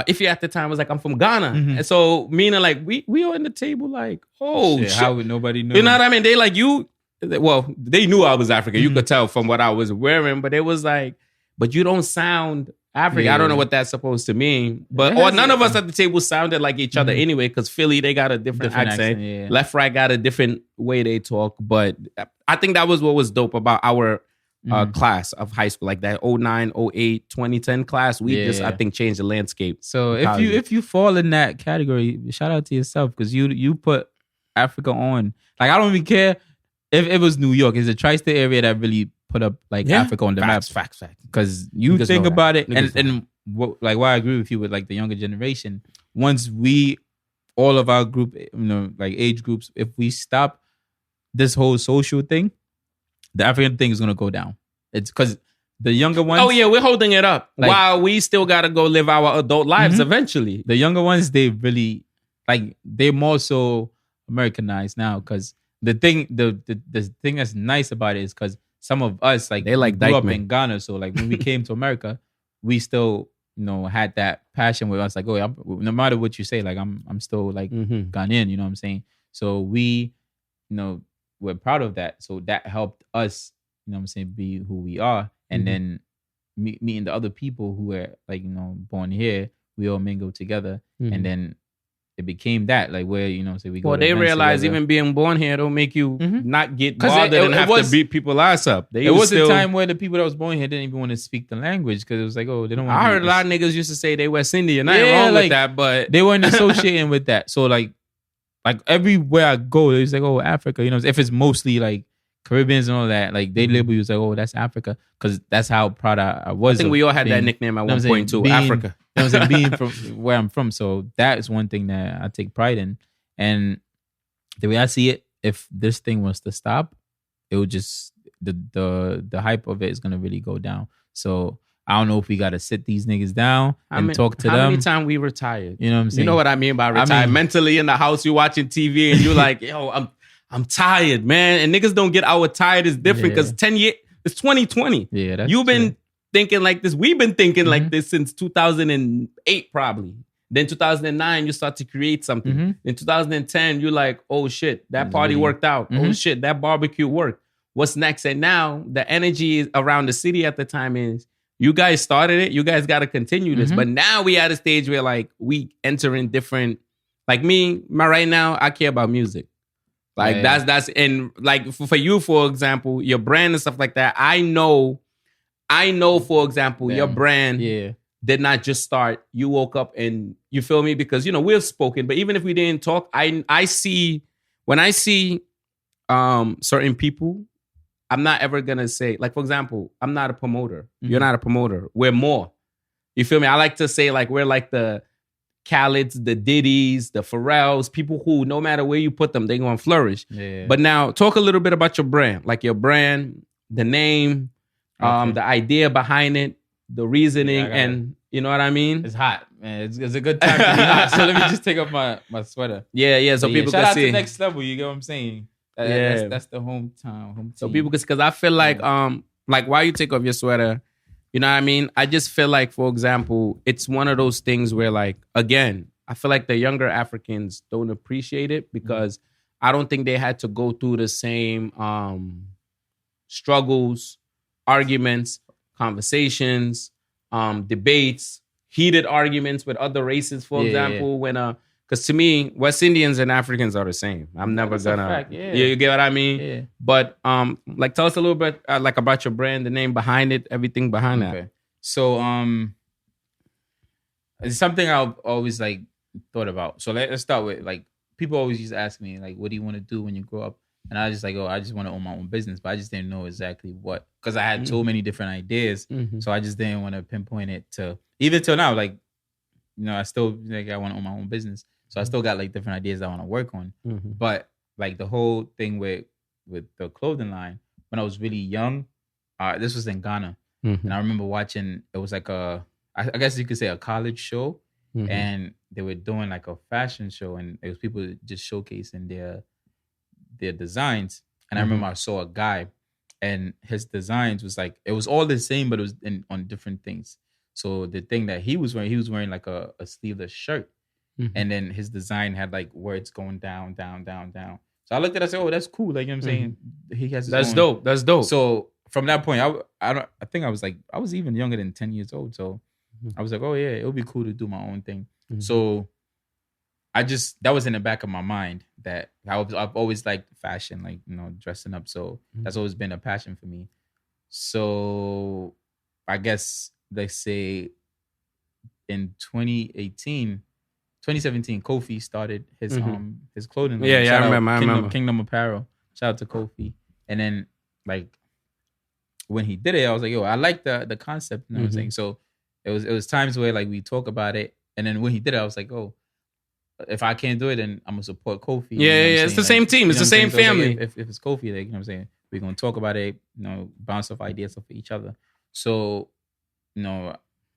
if you at the time was like, I'm from Ghana. And so meaning like we were on the table like, oh shit. How would nobody know? You know what I mean? They like you. Well, they knew I was African. You could tell from what I was wearing, but it was like, but you don't sound African. Yeah. I don't know what that's supposed to mean. But or none of us at the table sounded like each other anyway, because Philly, they got a different accent. yeah. Left, right got a different way they talk. But I think that was what was dope about our class of high school, like that 09, 08, 2010 class. We just, I think, changed the landscape. So if you fall in that category, shout out to yourself, because you put Africa on. Like, I don't even care if it was New York. It's the tri-state area that really put up like Africa on the map. Facts. Because you think about it, and why I agree with you with like the younger generation. Once all of our group, like age groups, if we stop this whole social thing, the African thing is gonna go down. It's because the younger ones. Oh yeah, we're holding it up while we still gotta go live our adult lives eventually. The younger ones, they really they're more so Americanized now, because the thing that's nice about it is because some of us they grew up in Ghana, so like when we came to America, we still had that passion with us, like, oh, no matter what you say, like I'm still like Ghanaian, you know what I'm saying? So we, we're proud of that. So that helped us, you know what I'm saying, be who we are. And then meeting the other people who were like, born here, we all mingle together, and then it became that, like, where, say we go. Well, they realize even being born here don't make you not get bothered and have to beat people's ass up. It was a time where the people that was born here didn't even want to speak the language, because it was like, oh, they don't want to. I heard a lot of niggas used to say they West Indian. Nothing wrong with that, but they weren't associating with that. So like everywhere I go, it's like, oh, Africa. If it's mostly like Caribbeans and all that, like they label you as like, oh, that's Africa, because that's how proud I was. I think we all had that nickname at one point too, Africa. Being from where I'm from. So that is one thing that I take pride in. And the way I see it, if this thing was to stop, it would just the hype of it is gonna really go down. So I don't know if we gotta sit these niggas down and talk to them. How many times we retired? You know what I'm saying? You know what I mean by retired? Mentally in the house, you watching TV and you like, yo, I'm tired, man. And niggas don't get our tired is different, because 10 years, it's 2020. Yeah, that's You've been thinking like this. We've been thinking like this since 2008, probably. Then 2009, you start to create something. In 2010, you're like, oh shit, that party worked out. Oh shit, that barbecue worked. What's next? And now the energy around the city at the time is, you guys started it. You guys got to continue this. But now we at a stage where like we enter in different, like me, right now, I care about music. Like that's, and like for you, for example, your brand and stuff like that. I know, for example, your brand did not just start. You woke up and, you feel me? Because, we've spoken, but even if we didn't talk, I see, when I see certain people, I'm not ever going to say, like, for example, I'm not a promoter. You're not a promoter. We're more. You feel me? I like to say, like, we're like the Khaled's, the Diddy's, the Pharrell's, people who, no matter where you put them, they're going to flourish. Yeah. But now, talk a little bit about your brand. Like your brand, the name, the idea behind it, the reasoning, and you know what I mean? It's hot, man. It's a good time to be hot. So let me just take off my sweater. Yeah, so people can see. Shout out to Next Level, you get what I'm saying? That's the hometown. So people, because I feel like while you take off your sweater, you know what I mean? I just feel like, for example, it's one of those things where, like, again, I feel like the younger Africans don't appreciate it, because I don't think they had to go through the same struggles, arguments, conversations, debates, heated arguments with other races, for example, when because to me, West Indians and Africans are the same. I'm never gonna. You get what I mean? Yeah. But like, tell us a little bit like about your brand, the name behind it, everything behind that. So it's something I've always like thought about. So let's start with, like, people always used to ask me, like, what do you want to do when you grow up? And I was just like, oh, I just want to own my own business, but I just didn't know exactly what, because I had so many different ideas. So I just didn't want to pinpoint it to, even till now, like, I still like, I want to own my own business. So I still got like different ideas I want to work on. But like the whole thing with the clothing line when I was really young. This was in Ghana, Mm-hmm. and I remember watching. It was like I guess you could say a college show, Mm-hmm. and they were doing like a fashion show, and it was people just showcasing their designs. And I remember I saw a guy, and his designs was like it was all the same, but it was on different things. So the thing that he was wearing like a sleeveless shirt, and then his design had like words going down, down, down, down. So I looked at it, I said, "Oh, that's cool." Like, you know what I'm saying? He has his That's own. dope. That's dope. So from that point, I think I was even younger than 10 years old. So I was like, "Oh yeah, it would be cool to do my own thing." So that was in the back of my mind that I've always liked fashion, like, you know, dressing up. So that's always been a passion for me. So I guess let's say in 2017, Kofi started his clothing line. Yeah, I remember. Kingdom Apparel. Shout out to Kofi. And then like when he did it, I was like, yo, I like the concept. You know what I'm saying? So it was times where like we talk about it, and then when he did it, I was like, oh, if I can't do it, then I'm gonna support Kofi. Yeah. It's the same team. It's the same family. So if it's Kofi, like, you know what I'm saying, we're gonna talk about it. You know, bounce off ideas off each other. So, you know,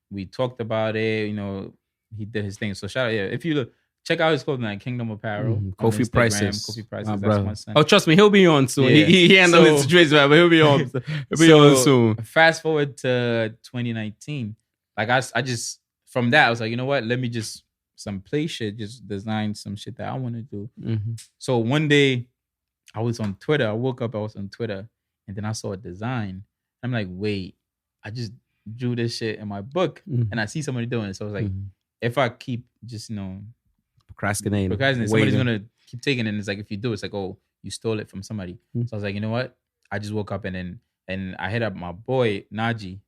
we talked about it. You know, he did his thing. So shout out, if you look, check out his clothing line, Kingdom Apparel. Kofi Prices. Kofi Prices. That's my son. Oh, trust me, he'll be on soon. Yeah. He handled his situation, but he'll be on. He'll be on soon. Fast forward to 2019. Like I just from that, I was like, you know what? Let me just some play shit, just design some shit that I want to do. So one day, I was on Twitter. I woke up, I was on Twitter, and then I saw a design. I'm like, wait, I just drew this shit in my book, and I see somebody doing it. So I was like, if I keep just, you know, procrastinating, somebody's gonna keep taking it. And it's like, if you do, it's like, oh, you stole it from somebody. So I was like, you know what? I just woke up and I hit up my boy Naji.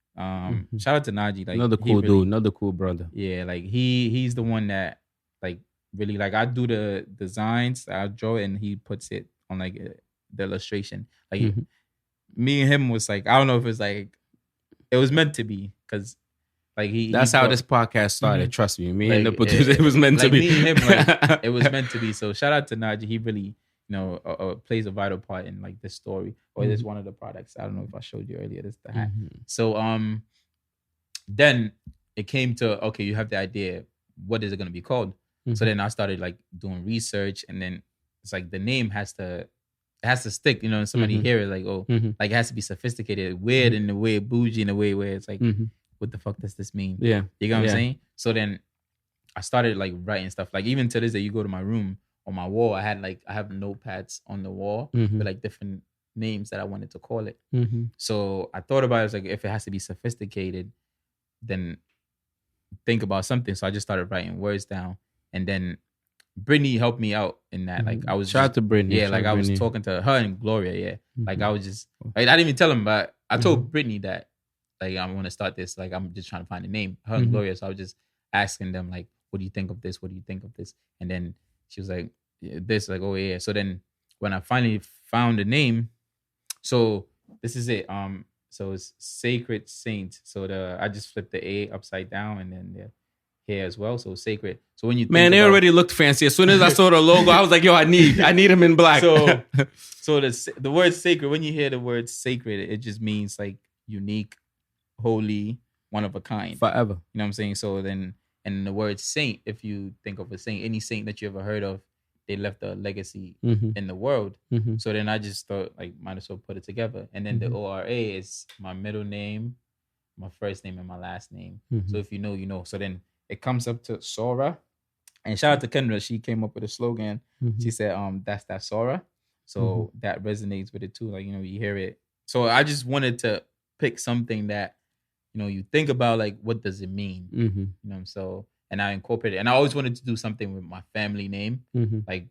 Shout out to Naji. Like, another cool dude, another cool brother. Yeah, like he's the one that like really, like, I do the designs, I draw it, and he puts it on like the illustration. Like me and him was like, I don't know if it's like it was meant to be, because like that's how this podcast started. Trust me, me and the producer, it was meant to be. Me and him, like, it was meant to be. So shout out to Naji. He really, you know, plays a vital part in like this story, or this one of the products. I don't know if I showed you earlier. This the hat. So then it came to, okay, you have the idea. What is it going to be called? So then I started like doing research, and then it's like the name has to stick. You know, somebody hear it, like, oh, like it has to be sophisticated, weird in a way, bougie in a way where it's like, what the fuck does this mean? Yeah, you know what I'm saying? So then I started like writing stuff. Like even to this day, you go to my room, on my wall, I have notepads on the wall with like different names that I wanted to call it. So I thought about it, as like, if it has to be sophisticated, then think about something. So I just started writing words down, and then Brittany helped me out in that. Like I was shout out to Brittany. Yeah, like I was talking to her and Gloria. Yeah, like I was just like, I didn't even tell him, but I told Brittany that like I want to start this. Like I'm just trying to find a name. Her and Gloria. So I was just asking them like, what do you think of this? What do you think of this? And then she was like, this, like, oh yeah. So then when I finally found the name, so this is it. So it's Sacred Saint. So I just flipped the A upside down, and then the here as well. So sacred. So when you think they already looked fancy. As soon as I saw the logo, I was like, yo, I need him in black. So the word sacred, when you hear the word sacred, it just means like unique, holy, one of a kind. Forever. You know what I'm saying? So then, and the word saint, if you think of a saint, any saint that you ever heard of, they left a legacy in the world. So then I just thought, like, might as well put it together. And then the ORA is my middle name, my first name, and my last name. So if you know, you know. So then it comes up to SSORA. And shout out to Kendra. She came up with a slogan. She said, that's that SSORA. So that resonates with it too. Like, you know, you hear it. So I just wanted to pick something that, you know, you think about, like, what does it mean? You know, so, and I incorporated it. And I always wanted to do something with my family name, like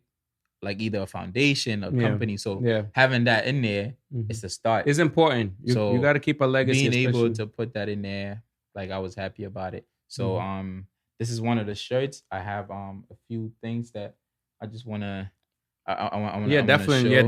either a foundation, a company. So having that in there, it's the start. It's important. You got to keep a legacy. Being able to put that in there, like, I was happy about it. So this is one of the shirts. I have a few things that I just want to. I want to definitely. I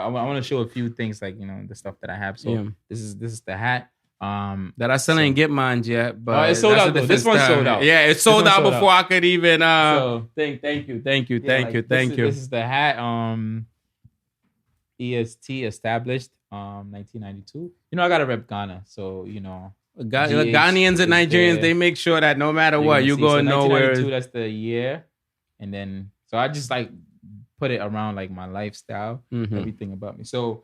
want to show a few things, like, you know, the stuff that I have. So this is the hat. That I still ain't get mine yet, but it's sold out. This one's sold out. Yeah, it's sold out before I could even. Thank you. This is the hat. EST established 1992. You know, I gotta rep Ghana, so you know. Ghanaians and Nigerians, they make sure that no matter what, you go know where. 1992, that's the year, and then so I just like put it around like my lifestyle, everything about me. So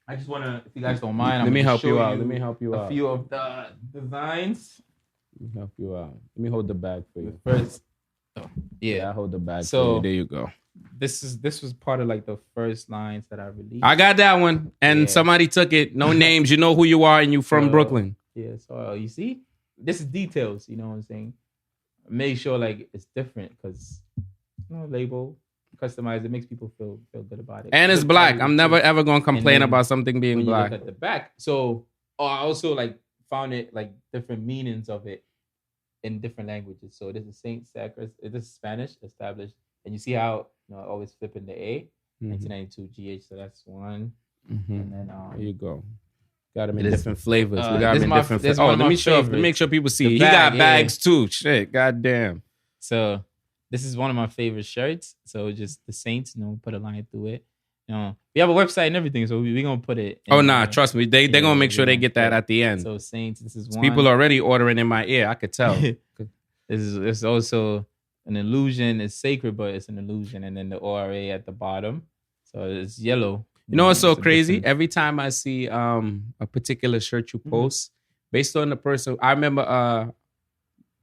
I just wanna, if you guys don't mind, let me help you out. Let me help you out. A few of the designs. Let me help you out. Let me hold the bag for you. First, I hold the bag for you. There you go. This was part of like the first lines that I released. I got that one, and somebody took it. No names. You know who you are, and you from Brooklyn. Yeah. So you see, this is details. You know what I'm saying? Make sure like it's different because label, customize. It makes people feel good about it. And it's black. I'm never ever gonna complain about something being black. You look at the back. So I also like found it like different meanings of it in different languages. So this is Saint Sacred. This is Spanish established, and you see how always flipping the A. 1992 GH. So that's one. And then there you go. Got them in different flavors. We got them in different flavors. Let me make sure people see. He got bags too. Shit, goddamn. So this is one of my favorite shirts. So just the Saints, put a line through it. We have a website and everything, so we're gonna put it. Trust me, they're gonna make sure they get that at the end. So Saints, this is one. People already ordering in my ear. I could tell. It's also an illusion. It's sacred, but it's an illusion. And then the ORA at the bottom, so it's yellow. You know what's so crazy? Every time I see a particular shirt you post, based on the person, I remember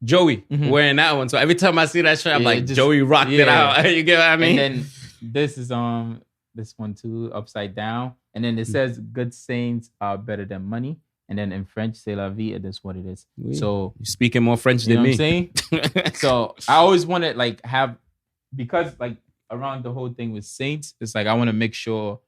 Joey wearing that one. So every time I see that shirt, I'm like, Joey rocked it out. You get what I mean? And then this is this one too, upside down. And then it says, "Good saints are better than money." And then in French, "C'est la vie," and that's what it is. Oui. So you're speaking more French than me. What I'm saying? So I always want to like have, because like around the whole thing with saints, it's like I want to make sure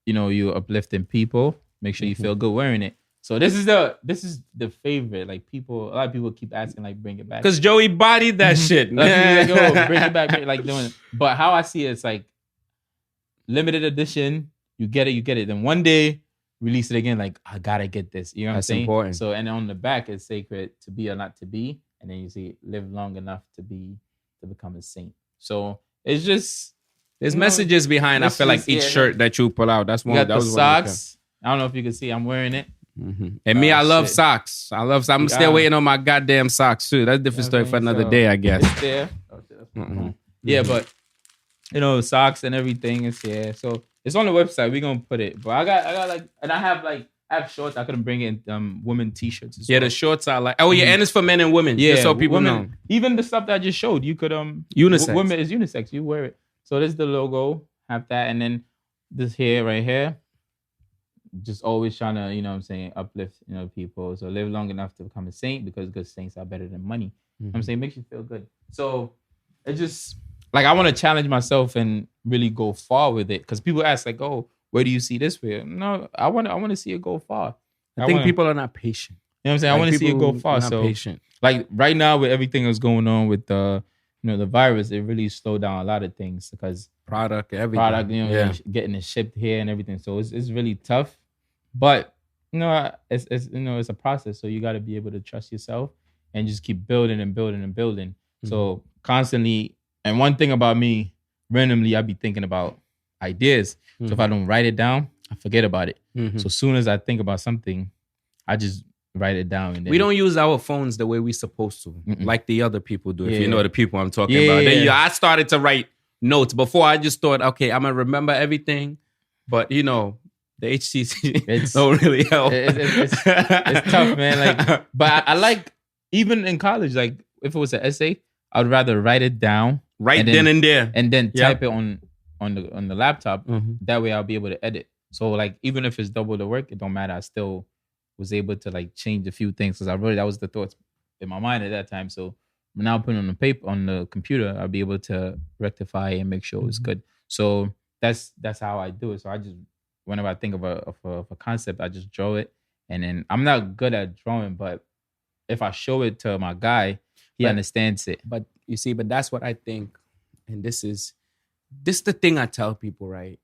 you're uplifting people, make sure you feel good wearing it. So this is the favorite. Like a lot of people keep asking, like, bring it back. Because Joey bodied that shit. Like, oh, bring it back, like doing it. But how I see it, it's like limited edition. You get it. Then one day, release it again. Like, I gotta get this. You know what I'm saying? That's important. So, and on the back, it's sacred, to be or not to be. And then you see, live long enough to become a saint. So it's just, there's messages behind. I feel like each shirt that you pull out. That's one. That was socks. I don't know if you can see. I'm wearing it. And me, I love socks. I'm still waiting on my goddamn socks too. That's a different story for another day, I guess. It's there. Yeah, but socks and everything is here. So it's on the website. We're gonna put it. But I got like, and I have shorts. I couldn't bring in women t-shirts as well. The shorts are like, and it's for men and women. Yeah, just so people know. Even the stuff that I just showed, you could unisex. Women is unisex. You wear it. So this is the logo. Have that, and then this here, right here. Just always trying to, uplift, people. So live long enough to become a saint, because good saints are better than money. I'm saying, it makes you feel good. So it just, like, I want to challenge myself and really go far with it. Because people ask, like, oh, where do you see this with? No, I want to see it go far. I think people are not patient. You know what I'm saying? I want to see it go far. So patient. Like right now with everything that's going on with the virus, it really slowed down a lot of things, because everything. Getting it shipped here and everything. So it's really tough, but it's a process. So you got to be able to trust yourself and just keep building and building and building. So constantly, and one thing about me, randomly, I be thinking about ideas. So if I don't write it down, I forget about it. So as soon as I think about something, I just write it down. And then we don't use our phones the way we're supposed to, like the other people do. If you know the people I'm talking about. Then I started to write notes. Before, I just thought, okay, I'm gonna remember everything, but the HTC don't really help. It's tough, man. Like, but I like, even in college, like if it was an essay, I'd rather write it down then and there, and then type it on the laptop. That way, I'll be able to edit. So like, even if it's double the work, it don't matter. I still was able to like change a few things, because that was the thoughts in my mind at that time. So now putting on the paper, on the computer, I'll be able to rectify and make sure it's good. So that's how I do it. So I just, whenever I think of a concept, I just draw it. And then I'm not good at drawing, but if I show it to my guy, he understands it. But you see, that's what I think. And this is the thing I tell people, right?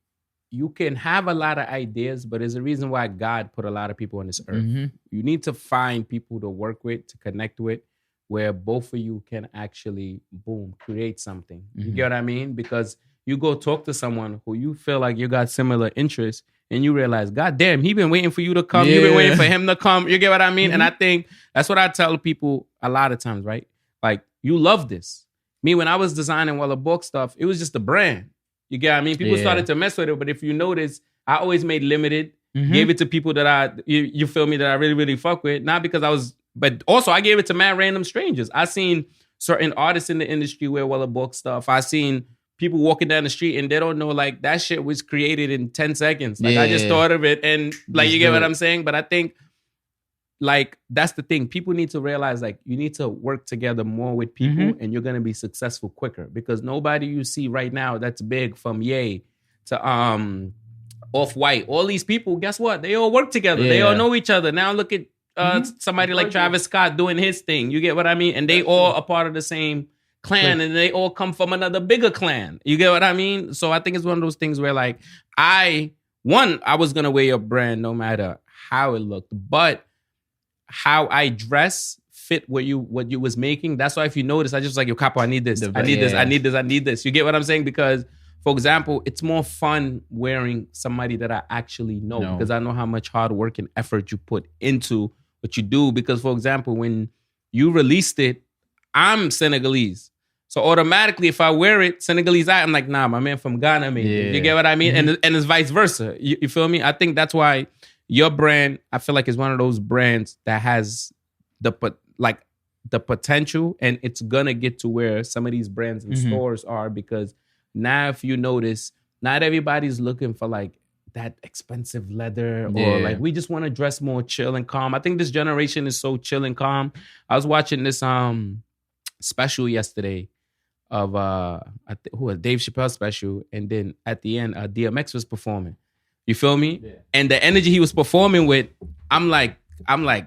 You can have a lot of ideas, but there's a reason why God put a lot of people on this earth. You need to find people to work with, to connect with, where both of you can actually, boom, create something. You get what I mean? Because you go talk to someone who you feel like you got similar interests, and you realize, God damn, he been waiting for you to come. You've been waiting for him to come. You get what I mean? And I think that's what I tell people a lot of times, right? Like, you love this. Me, when I was designing Walabok stuff, it was just a brand. You get what I mean? People started to mess with it, but if you notice, I always made limited, gave it to people that you feel me, that I really, really fuck with. Not because I was, but also I gave it to mad random strangers. I seen certain artists in the industry wear Walabok stuff. I seen people walking down the street and they don't know, like, that shit was created in 10 seconds. Like, I just thought of it, and like, you get what I'm saying? But I think, like, that's the thing. People need to realize, like, you need to work together more with people, and you're going to be successful quicker, because nobody you see right now that's big, from Ye to Off-White, all these people, guess what? They all work together. They all know each other. Now look at somebody like Travis Scott doing his thing. You get what I mean? And they all are part of the same clan, and they all come from another bigger clan. You get what I mean? So I think it's one of those things where, like, I was going to wear your brand no matter how it looked, but how I dress fit what you was making. That's why if you notice, I just was like, yo, Capo, I need this. I need this. You get what I'm saying? Because, for example, it's more fun wearing somebody that I actually know, because I know how much hard work and effort you put into what you do. Because, for example, when you released it, I'm Senegalese. So automatically, if I wear it, Senegalese, I'm like, nah, my man from Ghana made it. You get what I mean? And it's vice versa. You feel me? I think that's why your brand, I feel like, is one of those brands that has the potential, and it's gonna get to where some of these brands and stores are, because now, if you notice, not everybody's looking for, like, that expensive leather, or like, we just want to dress more chill and calm. I think this generation is so chill and calm. I was watching this special yesterday of Dave Chappelle special, and then at the end, DMX was performing. You feel me? Yeah. And the energy he was performing with, I'm like,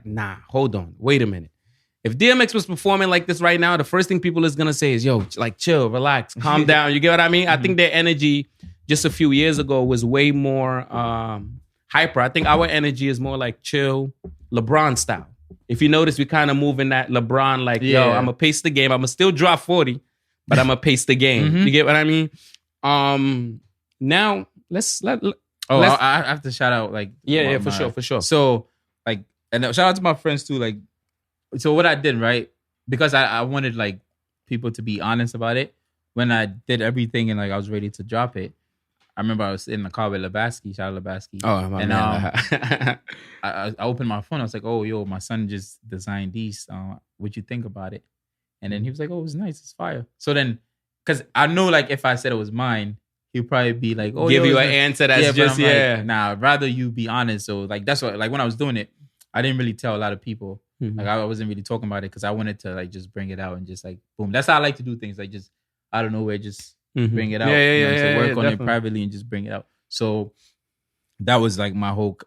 nah, hold on, wait a minute. If DMX was performing like this right now, the first thing people is gonna say is, yo, like, chill, relax, calm down. You get what I mean? I think their energy just a few years ago was way more hyper. I think our energy is more like chill, LeBron style. If you notice, we kind of move in that LeBron, like, yo, I'm gonna pace the game. I'm gonna still drop 40, but I'm gonna pace the game. You get what I mean? Now I have to shout out, like, for sure. So, like, and shout out to my friends too. Like, so what I did, right? Because I wanted, like, people to be honest about it. When I did everything and, like, I was ready to drop it, I remember I was in the car with Labasky, shout out Labasky. Oh, my man. I opened my phone. I was like, oh, yo, my son just designed these. What'd you think about it? And then he was like, oh, it was nice. It's fire. So then, because I know, like, if I said it was mine, he'd probably be like, oh, give you an answer that's just, like, nah, I'd rather you be honest. So, like, that's what, like, when I was doing it, I didn't really tell a lot of people. Like, I wasn't really talking about it because I wanted to, like, just bring it out and just, like, boom. That's how I like to do things. Like, just out of nowhere, just bring it out. Work on it privately and just bring it out. So that was, like, my whole,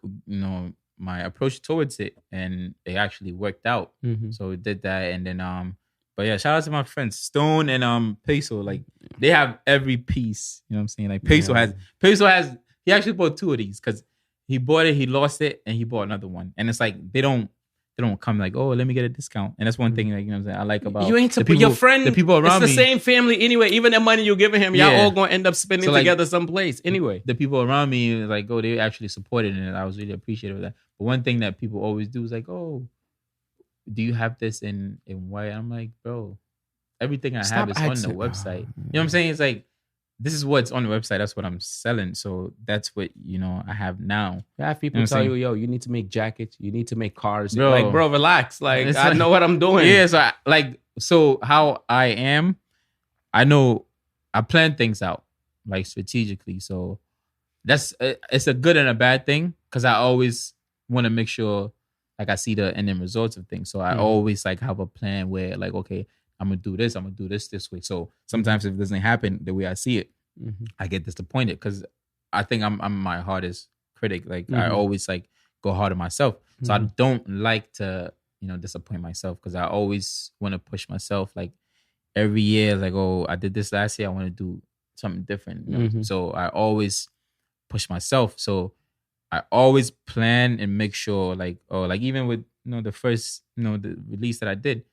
my approach towards it, and it actually worked out. So we did that, and then but yeah, shout out to my friends Stone and Peso. Like, they have every piece. You know what I'm saying? Like, Peso has. He actually bought 2 of these because he bought it, he lost it, and he bought another one. And it's like they don't come like, oh, let me get a discount. And that's one thing, like, you know what I'm saying, I like about you ain't to put your friend, the people around me. It's the same family anyway. Even the money you're giving him, y'all all gonna end up spending together someplace anyway. The people around me, like, oh, they actually supported it, and I was really appreciative of that. But one thing that people always do is like, oh, do you have this in white? I'm like, bro, everything I have is on the website. You know what I'm saying? It's like, this is what's on the website. That's what I'm selling. So that's what, I have now. I have people tell you, yo, you need to make jackets. You need to make cars. Bro, like, bro, relax. Like, I know what I'm doing. Yeah, so how I am, I know I plan things out, like, strategically. So that's, it's a good and a bad thing, because I always want to make sure, like, I see the end results of things. So I always, like, have a plan where, like, okay, I'm going to do this way. So sometimes if it doesn't happen the way I see it, I get disappointed, because I think I'm my hardest critic. Like, I always, like, go hard on myself. So I don't like to, disappoint myself, because I always want to push myself. Like, every year, like, oh, I did this last year, I want to do something different. So I always push myself. So I always plan and make sure, like, oh, like, even with the first, the release that I did,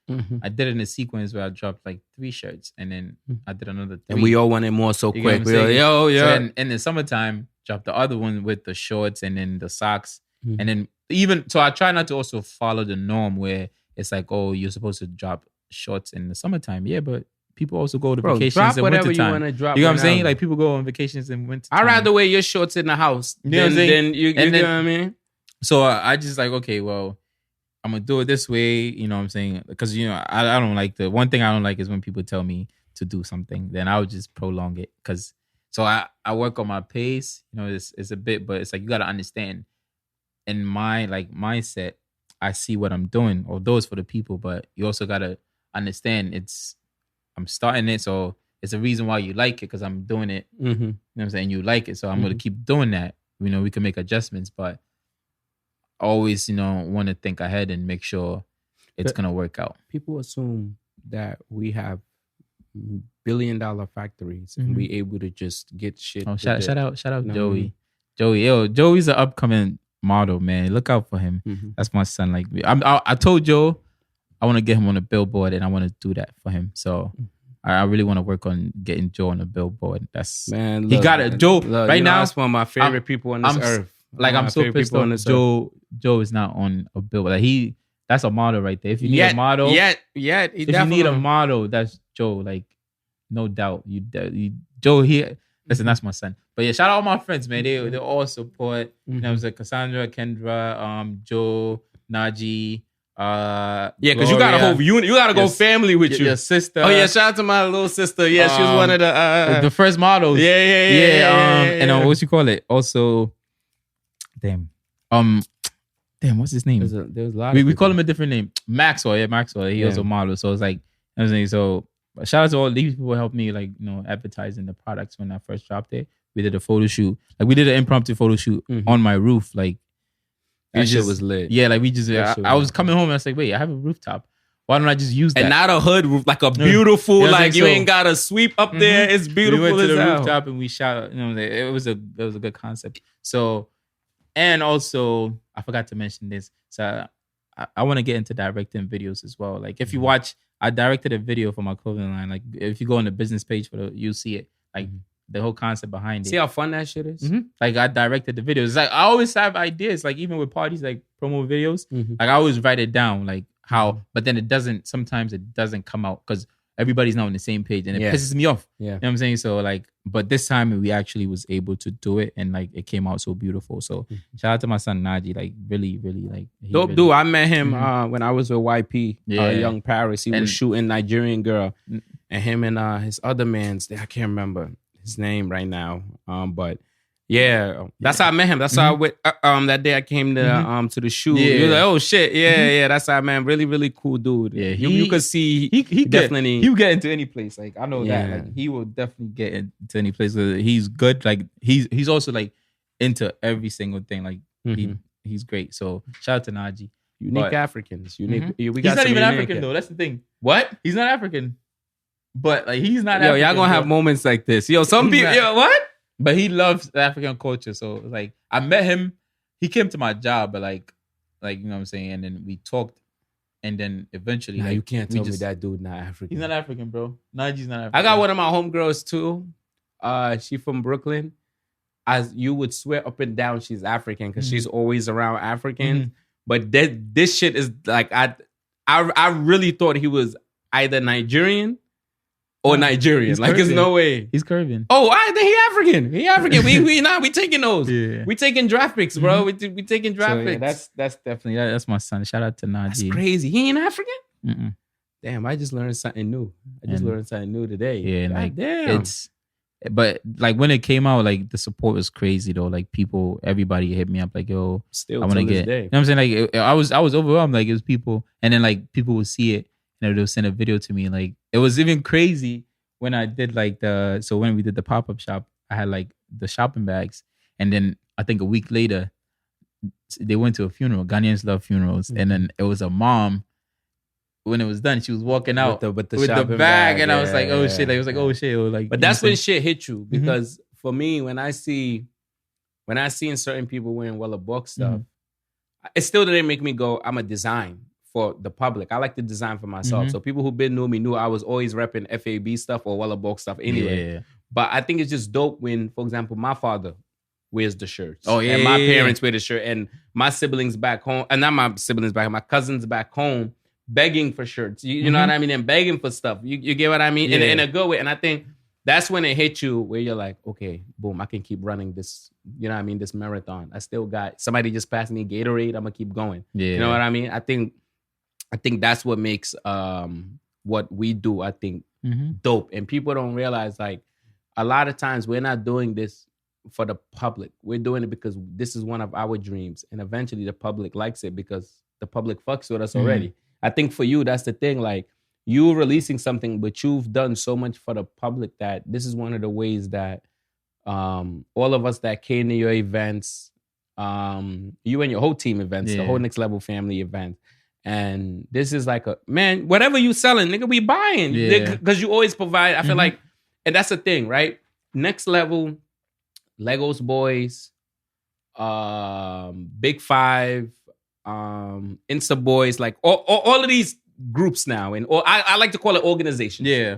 I did it in a sequence where I dropped like 3 shirts, and then I did another 3. And we all wanted more so You get what quick. I'm We were, saying? yo, yeah. So then in the summertime, dropped the other one with the shorts and then the socks. And then so I try not to also follow the norm where it's like, oh, you're supposed to drop shorts in the summertime. Yeah, but people also go to vacations drop in whatever wintertime. you want to drop. You know what I'm right saying? now. Like people go on vacations in wintertime. I'd rather wear your shorts in the house You know what I'm saying? than you know what I mean? So I just like, okay, well, I'm going to do it this way. You know what I'm saying? Because, I don't like the one thing I don't like is when people tell me to do something, then I would just prolong it. So I work on my pace. It's a bit, but it's like you got to understand in my like mindset, I see what I'm doing, although it's for the people, but you also got to understand I'm starting it. So it's a reason why you like it because I'm doing it. You know what I'm saying? You like it. So I'm going to keep doing that. We can make adjustments, but always, want to think ahead and make sure it's going to work out. People assume that we have billion-dollar factories and we able to just get shit. Oh, shout out Joey. Joey's an upcoming model, man. Look out for him. That's my son. Like I told Joe I want to get him on a billboard and I want to do that for him. So I really want to work on getting Joe on a billboard. That's man. Look, he got it. Joe right now. That's one of my favorite people on this earth. Like I'm so pissed off. Joe is not on a billboard. Like that's a model right there. If you need a model, if you need a model, that's Joe. Like no doubt. Joe here. Listen, that's my son. But yeah, shout out all my friends, man. They all support. You know, like Cassandra, Kendra, Joe, Najee. Because you got a whole unit. You got to go family with you. Your sister. Oh yeah, shout out to my little sister. Yeah, she was one of the first models. Yeah. And what you call it? Also, damn, what's his name? There's a lot. We call him a different name. Maxwell. Yeah, Maxwell. He also model. So it's like, I was saying, so shout out to all these people who helped me, like, advertising the products when I first dropped it. We did a photo shoot. Like, we did an impromptu photo shoot on my roof. Like, that shit was lit. Yeah, like we just, I was coming home and I was like, wait, I have a rooftop. Why don't I just use that? And not a hood roof, like a beautiful, like you ain't got to sweep up there. It's beautiful. We went to the hell. rooftop and we shot. It was a good concept. So, and also I forgot to mention this. So I want to get into directing videos as well. Like if you watch, I directed a video for my clothing line. Like if you go on the business page you'll see it. Like the whole concept behind it. See how fun that shit is? Like I directed the videos. It's like I always have ideas. Like even with parties, like promo videos, like I always write it down. Like how, but then sometimes it doesn't come out because everybody's not on the same page and it pisses me off. Yeah. You know what I'm saying? So like, but this time we actually was able to do it and like it came out so beautiful. So shout out to my son Najee, like really, really like dope dude. I met him when I was with YP, Young Paris. He was shooting Nigerian Girl, and him and his other man's, I can't remember his name right now. But yeah, that's how I met him. That's how I went. That day I came to the shoot. He was like, oh shit, yeah. That's how I met him. Really, really cool dude. Yeah, you could see he definitely he would get into any place. Like I know that. Like he will definitely get into any place. He's good. Like he's also like into every single thing. Like he's great. So shout out to Najee. Unique Africans. Unique. He's not even African though. That's the thing. What? He's not African. But like he's not. Yo, African, y'all gonna have moments like this. Yo, some people. Yo, what? But he loves African culture. So like I met him. He came to my job, but like you know what I'm saying. And then we talked, and then eventually, you can't tell me that dude not African. He's not African, bro. Najee's not African. I got one of my homegirls too. She from Brooklyn. As you would swear up and down, she's African because she's always around Africans. But this shit is like I really thought he was either Nigerian or Nigerian. Like, there's no way. He's Caribbean. Oh, then he African. He African. we taking those. Yeah. We taking draft picks, bro. We taking draft picks. That's definitely that's my son. Shout out to Najee. That's crazy. He ain't African? Damn, I just learned something new. Learned something new today. Yeah, God, like damn. But like when it came out, like the support was crazy though. Like everybody hit me up like, yo, still I want to get. Day. You know what I'm saying? Like I was overwhelmed. Like it was people, and then like people would see it and they'll send a video to me. Like it was even crazy when I did like when we did the pop-up shop, I had like the shopping bags, and then I think a week later they went to a funeral. Ghanaians love funerals, and then it was a mom. When it was done, she was walking out with the bag, and I was like, "Oh shit!" Like, it was like, "Oh shit!" It was like, but that's when shit hit you because for me, when I see in certain people wearing Walabok stuff, it still didn't make me go, I'm a design for the public. I like to design for myself. So people who been knew me knew I was always repping FAB stuff or Walabok stuff anyway. Yeah. But I think it's just dope when, for example, my father wears the shirts. Oh, yeah. And my parents wear the shirt. And my siblings back home, and not my siblings back, my cousins back home begging for shirts. You know what I mean? And begging for stuff. You get what I mean? Yeah. In a good way. And I think that's when it hit you where you're like, okay, boom, I can keep running this, you know what I mean, this marathon. I still got, somebody just passed me Gatorade, I'm going to keep going. Yeah. You know what I mean? I think that's what makes what we do, I think, dope. And people don't realize, like, a lot of times we're not doing this for the public. We're doing it because this is one of our dreams. And eventually the public likes it because the public fucks with us already. I think for you, that's the thing. Like, you releasing something, but you've done so much for the public that this is one of the ways that all of us that came to your events, you and your whole team events, the whole Next Level family event. And this is like man, whatever you selling, nigga, we buying. Because you always provide, I feel like, and that's the thing, right? Next Level, Legos Boys, Big Five, Insta Boys, like all of these groups now, and I like to call it organizations. Yeah.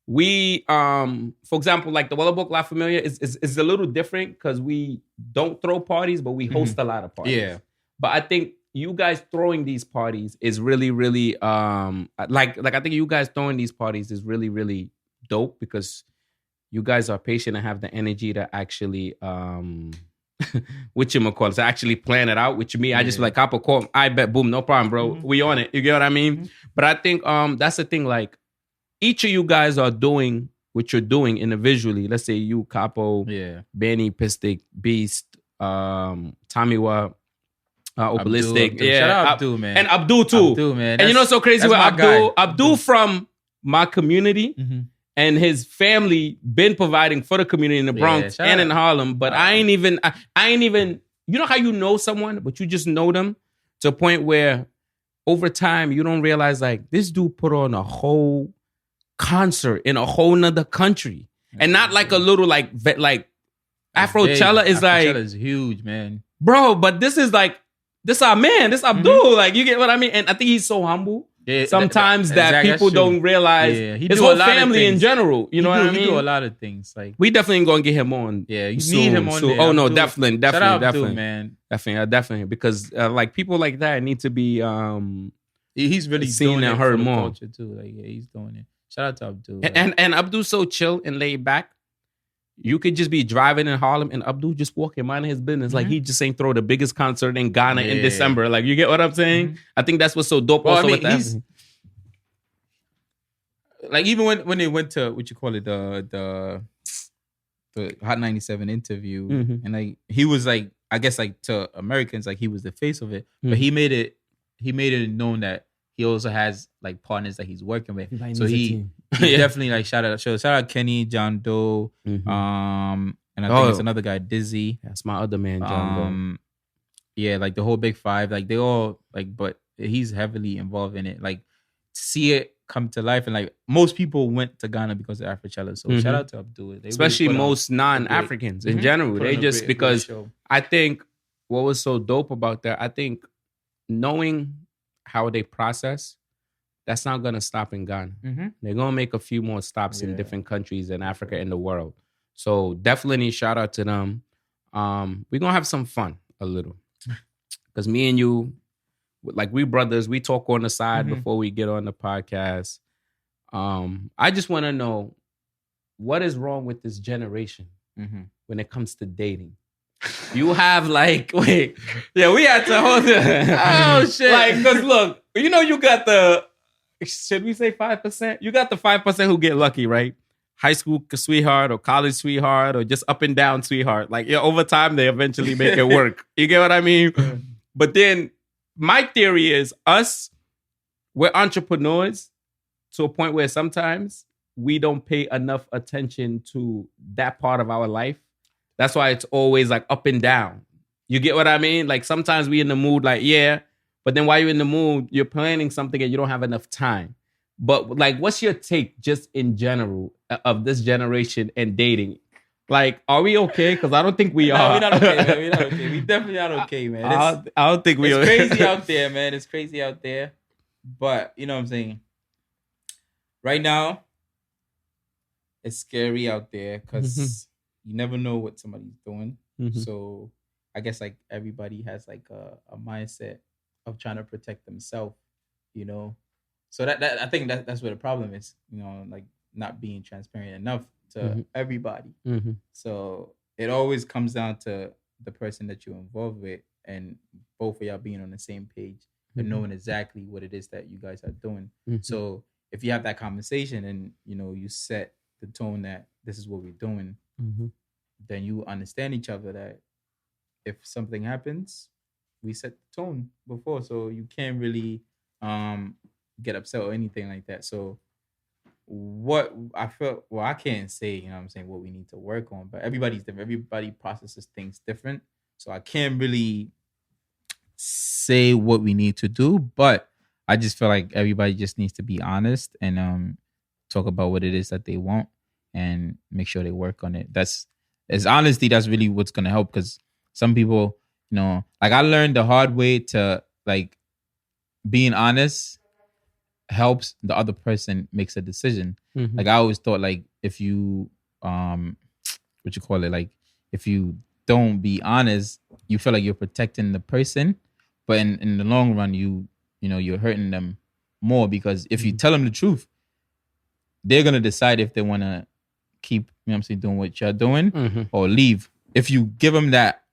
We, for example, like the Walabok La Familia is a little different because we don't throw parties, but we host a lot of parties. Yeah. But I think you guys throwing these parties is really, really, like I think you guys throwing these parties is really, really dope because you guys are patient and have the energy to actually, to actually plan it out. Which me, I just like, Capo, call, I bet, boom, no problem, bro. We on it. You get what I mean? But I think that's the thing. Like, each of you guys are doing what you're doing individually. Let's say you, Capo, Benny, Pistic, Beast, Tamiwa, Obelistic. Shout out Abdul, man. And Abdul too. Abdul, man. And you know what's so crazy with Abdul? Abdul from my community. And his family been providing for the community in the Bronx and in Harlem. But I ain't even, you know how you know someone, but you just know them to a point where over time you don't realize, like, this dude put on a whole concert in a whole nother country. And not like a little like Afrochella is like, Afrochella's huge, man. Bro, but this is like, this our man, this Abdul. Like, you get what I mean? And I think he's so humble. Yeah, sometimes that people don't realize his whole family in general. You know what I mean? He do a lot of things. Like, we definitely gonna get him on. Yeah, you soon, need him on. There. Oh no, definitely, Shout out Abdul, man. Definitely, because like people like that need to be. He's really seen doing and heard more. Culture too. Like, yeah, he's doing it. Shout out to Abdul. And Abdul's so chill and laid back. You could just be driving in Harlem and Abdul just walking, minding his business. Like, he just ain't throw the biggest concert in Ghana in December. Like, you get what I'm saying? I think that's what's so dope. Well, also I mean, with that. Like, even when they went to the Hot 97 interview, and like he was like, I guess like to Americans, like he was the face of it, but he made it known that he also has like partners that he's working with. So he definitely like shout out Kenny, John Doe, and I think it's another guy, Dizzy. That's my other man, John Doe. Yeah, like the whole Big Five, like they all like, but he's heavily involved in it. Like, to see it come to life, and like most people went to Ghana because of Afrochella. So shout out to Abdul. Especially really most non-Africans in general. They just because I think what was so dope about that, I think knowing how they process, that's not gonna stop in Ghana. They're gonna make a few more stops in different countries in Africa and the world. So definitely shout out to them. We're gonna have some fun a little. Because me and you, like, we brothers, we talk on the side before we get on the podcast. I just want to know, what is wrong with this generation when it comes to dating? You have like, we had to hold it. Oh, shit. Like, because look, you know, you got should we say 5%? You got the 5% who get lucky, right? High school sweetheart or college sweetheart or just up and down sweetheart. Like, over time, they eventually make it work. You get what I mean? But then my theory is we're entrepreneurs to a point where sometimes we don't pay enough attention to that part of our life. That's why it's always like up and down. You get what I mean? Like, sometimes we in the mood like, but then while you're in the mood, you're planning something and you don't have enough time. But like, what's your take just in general of this generation and dating? Like, are we okay? Because I don't think we No, are. we're not okay, man. We're not okay. We definitely not okay, man. I don't think we It's are. crazy out there, man. It's crazy out there. But you know what I'm saying? Right now, it's scary out there because you never know what somebody's doing. So I guess like everybody has like a mindset of trying to protect themselves, you know. So that I think that's where the problem is, you know, like not being transparent enough to everybody. So it always comes down to the person that you're involved with and both of y'all being on the same page and knowing exactly what it is that you guys are doing. So if you have that conversation and you know you set the tone that this is what we're doing, then you understand each other that if something happens, we set the tone before, so you can't really get upset or anything like that. So what I felt, well, I can't say, you know what I'm saying, what we need to work on, but everybody's different. Everybody processes things different. So I can't really say what we need to do, but I just feel like everybody just needs to be honest and talk about what it is that they want and make sure they work on it. That's honesty. That's really what's gonna help, because some people, you know, like I learned the hard way to like being honest helps the other person makes a decision. Like I always thought like if you what you call it, like if you don't be honest, you feel like you're protecting the person, but in the long run you know you're hurting them more, because if you tell them the truth, they're gonna decide if they want to keep, you know what I'm saying, doing what you're doing or leave. If you give them that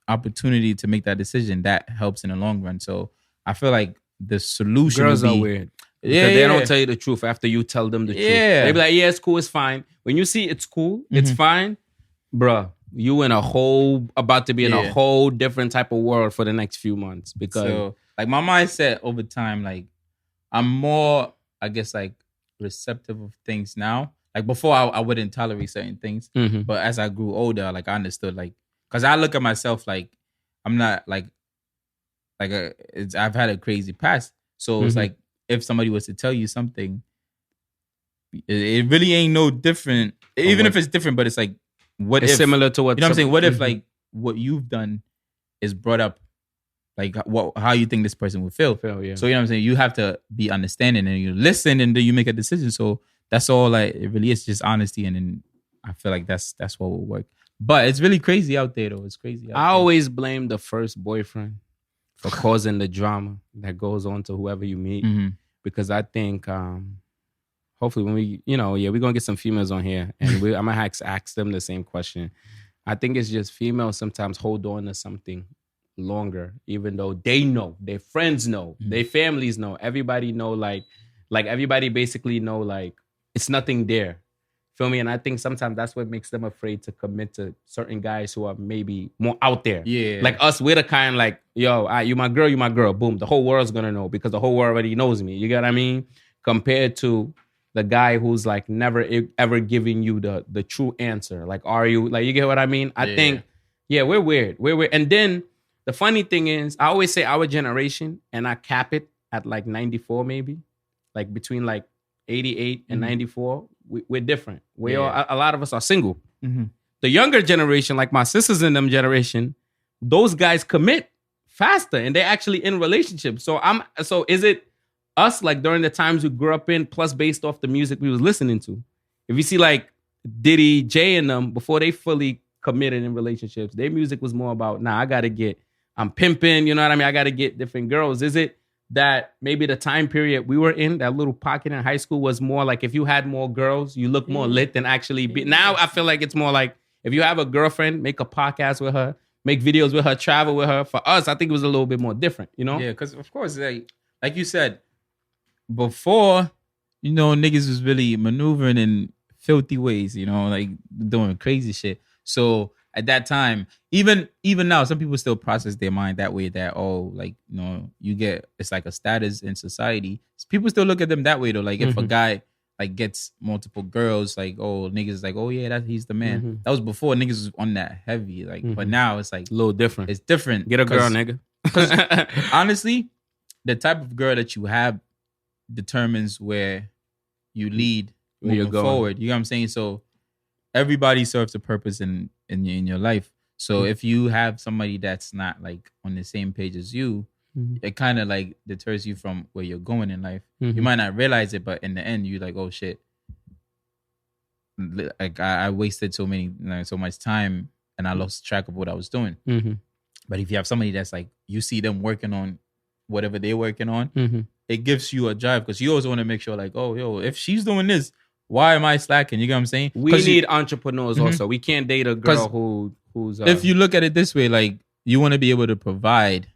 opportunity to make that decision, that helps in the long run. So I feel like the solution Girls would be, are weird. Because they don't tell you the truth after you tell them the truth. They be like, yeah, it's cool, it's fine. When you see it's cool, it's fine, bruh, you in a whole, about to be in a whole different type of world for the next few months. Because so, like my mindset over time, like I'm more, I guess, like receptive of things now. Like before, I wouldn't tolerate certain things, but as I grew older, like I understood, like, because I look at myself like I'm not like I've had a crazy past, so it's like if somebody was to tell you something, it really ain't no different. Even if it's different, but it's like what it's if similar to what, you know what I'm saying? What if like what you've done is brought up, like how you think this person would feel. Yeah. So you know what I'm saying? You have to be understanding and you listen and then you make a decision. So that's all like it really is, just honesty, and then I feel like that's what will work. But it's really crazy out there though. It's crazy out there. I always blame the first boyfriend for causing the drama that goes on to whoever you meet. Because I think hopefully when we, you know, we're gonna get some females on here and I'm gonna ask them the same question. I think it's just females sometimes hold on to something longer, even though they know, their friends know, their families know, everybody know, like everybody basically know, like it's nothing there. Feel me? And I think sometimes that's what makes them afraid to commit to certain guys who are maybe more out there. Yeah. Like us, we're the kind like, yo, you my girl. Boom. The whole world's gonna know because the whole world already knows me. You get what I mean? Compared to the guy who's like never ever giving you the true answer. Like, are you, like, you get what I mean? I think, we're weird. We're weird. And then the funny thing is, I always say our generation, and I cap it at like 94 maybe, like between like 88 and 94, we're different. We all, a lot of us are single. The younger generation, like my sisters in them generation, those guys commit faster and they're actually in relationships. So is it us, like during the times we grew up in, plus based off the music we was listening to? If you see like Diddy, Jay and them, before they fully committed in relationships, their music was more about, I'm pimping, you know what I mean? I got to get different girls. Is it that maybe the time period we were in, that little pocket in high school, was more like if you had more girls, you look more lit than actually be. Now I feel like it's more like if you have a girlfriend, make a podcast with her, make videos with her, travel with her. For us, I think it was a little bit more different, you know? Yeah, because of course, like you said, before, you know, niggas was really maneuvering in filthy ways, you know, like doing crazy shit. So at that time, even now, some people still process their mind that way, that, oh, like, you know, you get, it's like a status in society. People still look at them that way though. Like if a guy like gets multiple girls, like, oh, niggas like, oh yeah, he's the man. That was before niggas was on that heavy, like, but now it's like a little different. It's different. Get a girl, nigga. Because honestly, the type of girl that you have determines where you lead moving forward. You know what I'm saying? So everybody serves a purpose in your life. So if you have somebody that's not like on the same page as you, it kind of like deters you from where you're going in life. You might not realize it, but in the end, you're like, oh shit, like I wasted so much time and I lost track of what I was doing. But if you have somebody that's like, you see them working on whatever they're working on, it gives you a drive because you always want to make sure like, oh, yo, if she's doing this, why am I slacking? You get what I'm saying? We need entrepreneurs also. We can't date a girl who's... if you look at it this way, like you want to be able to provide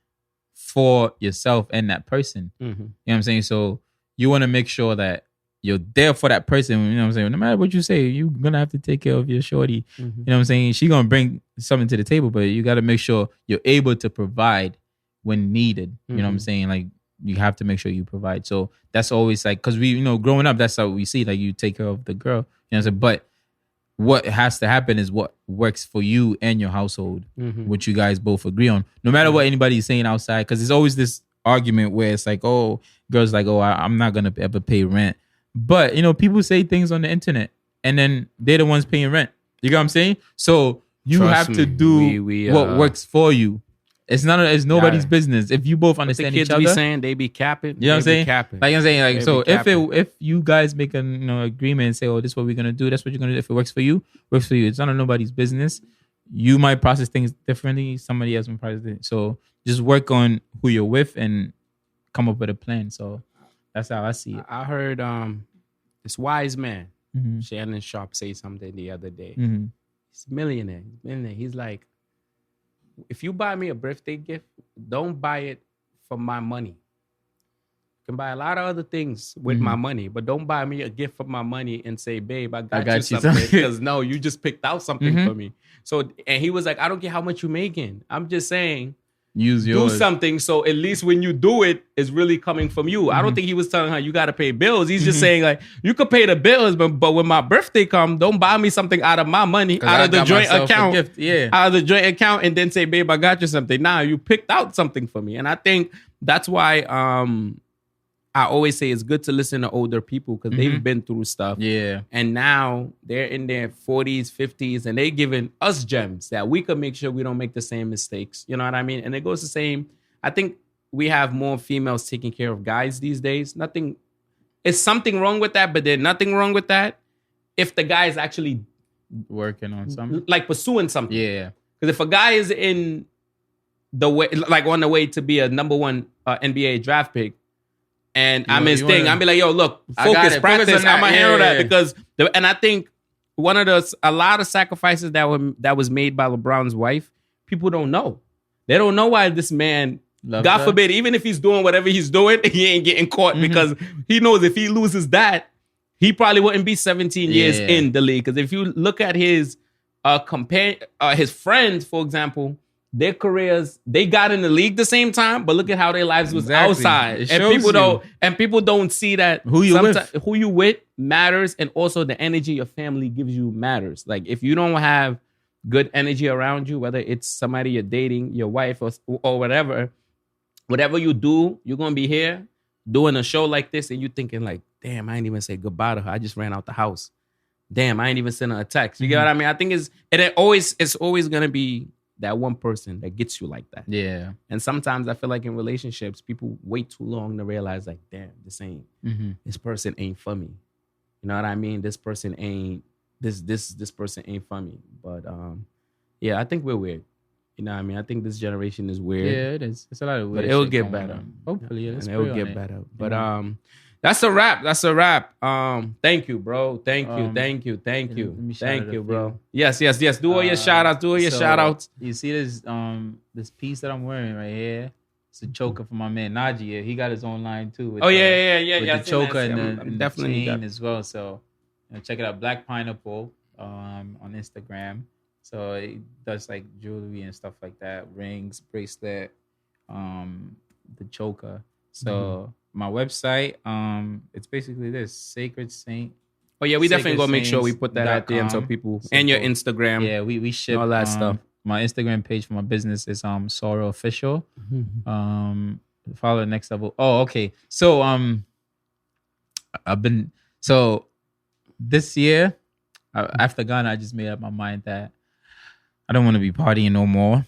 for yourself and that person. You know what I'm saying? So you want to make sure that you're there for that person. You know what I'm saying? No matter what you say, you're going to have to take care of your shorty. You know what I'm saying? She going to bring something to the table, but you got to make sure you're able to provide when needed. You know what I'm saying? Like you have to make sure you provide. So that's always like, because we, you know, growing up, that's how we see, like you take care of the girl. You know what I'm saying? But what has to happen is what works for you and your household, which you guys both agree on. No matter what anybody's saying outside, because there's always this argument where it's like, oh, girls like, oh, I'm not going to ever pay rent. But, you know, people say things on the internet and then they're the ones paying rent. You get what I'm saying? So you have to do what works for you. It's nobody's business. If you both understand each other. The kids be saying they be capping. You know what I'm saying? Capping. Like I'm saying, like, so if you guys make an agreement and say, oh, this is what we're gonna do, that's what you're gonna do. If it works for you, works for you. It's none of nobody's business. You might process things differently. Somebody else might process it. So just work on who you're with and come up with a plan. So that's how I see it. I heard this wise man, Shannon Sharp, say something the other day. He's a millionaire. He's like, if you buy me a birthday gift, don't buy it for my money. You can buy a lot of other things with my money, but don't buy me a gift for my money and say, babe, I got you something. Because no, you just picked out something for me. So, and he was like, I don't care how much you're making. I'm just saying, do something so at least when you do it, it's really coming from you. I don't think he was telling her you got to pay bills. He's just saying like, you could pay the bills, but when my birthday comes, don't buy me something out of my money, out of the joint account, out of the joint account, and then say, babe, I got you something. Nah, you picked out something for me. And I think that's why I always say it's good to listen to older people because they've been through stuff. Yeah. And now they're in their 40s, 50s, and they giving us gems that we could make sure we don't make the same mistakes. You know what I mean? And it goes the same. I think we have more females taking care of guys these days. It's something wrong with that, but there's nothing wrong with that if the guy is actually working on something. Like pursuing something. Yeah. Because if a guy is in the way, like on the way to be a number one NBA draft pick, and I'm his thing. I'm be like, yo, look, focus, practice. I'm gonna handle that because, and I think a lot of sacrifices that was made by LeBron's wife, people don't know. They don't know why this man, God forbid, even if he's doing whatever he's doing, he ain't getting caught because he knows if he loses that, he probably wouldn't be 17 years in the league. Because if you look at his his friends, for example. Their careers, they got in the league the same time, but look at how their lives was outside. And people don't see that who you with matters, and also the energy your family gives you matters. Like if you don't have good energy around you, whether it's somebody you're dating, your wife or whatever you do, you're gonna be here doing a show like this, and you thinking like, damn, I ain't even say goodbye to her. I just ran out the house. Damn, I ain't even sent her a text. You get what I mean? I think it's always gonna be that one person that gets you like that. Yeah. And sometimes I feel like in relationships, people wait too long to realize like, damn, this person ain't for me. You know what I mean? This person ain't, this person ain't for me. But yeah, I think we're weird. You know what I mean? I think this generation is weird. Yeah, it is. It's a lot of weird. But it'll get better. Hopefully, and it'll get better. But that's a wrap. Thank you, bro. Thank you, bro. Yes. Do all your shout outs. You see this piece that I'm wearing right here? It's a choker for my man Najee. He got his own line too. With the choker and the chain as well. So check it out. Black Pineapple on Instagram. So he does like jewelry and stuff like that, rings, bracelet, the choker. So my website, it's basically this Sacred Saint. Oh yeah, we definitely gonna make sure we put that out there so people and your Instagram. Yeah, we ship all that stuff. My Instagram page for my business is SSORA Official. Follow the next level. Oh, okay. So this year After Ghana, I just made up my mind that I don't want to be partying no more.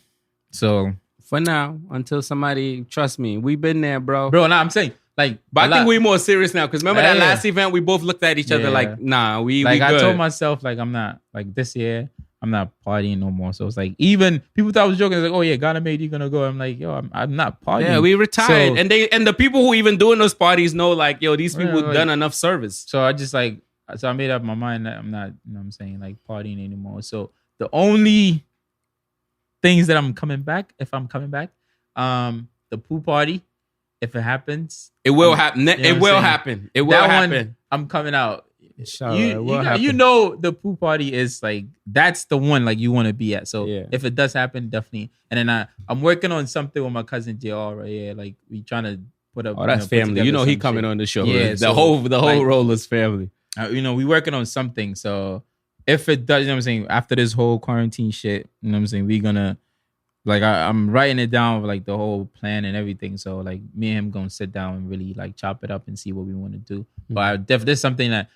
So for now, until somebody, trust me, we've been there, bro. Bro, I'm saying, like, but I think we're more serious now because remember that last event, we both looked at each other like, nah, we good. I told myself, like, I'm not, like, this year, I'm not partying no more. So it's like, even people thought I was joking. It's like, oh yeah, Ghana made you gonna go. I'm like, yo, I'm not partying. Yeah, we retired, and the people who even doing those parties know, like, yo, these people done enough service. So I just I made up my mind that I'm not, you know what I'm saying, like partying anymore. So the only things that I'm coming back, if I'm coming back, the pool party, if it happens, it will happen. It will happen. It will happen. I'm coming out. You know the pool party is like, that's the one like you want to be at. So if it does happen, definitely. And then I'm working on something with my cousin JR right here. Like we trying to put up. Oh, that's family. You know he coming on the show. Yeah, the whole Rollers family. We working on something. So if it does, you know what I'm saying, after this whole quarantine shit, you know what I'm saying, we gonna like I'm writing it down with like the whole plan and everything. So like me and him gonna sit down and really like chop it up and see what we want to do. Mm-hmm. But there's something that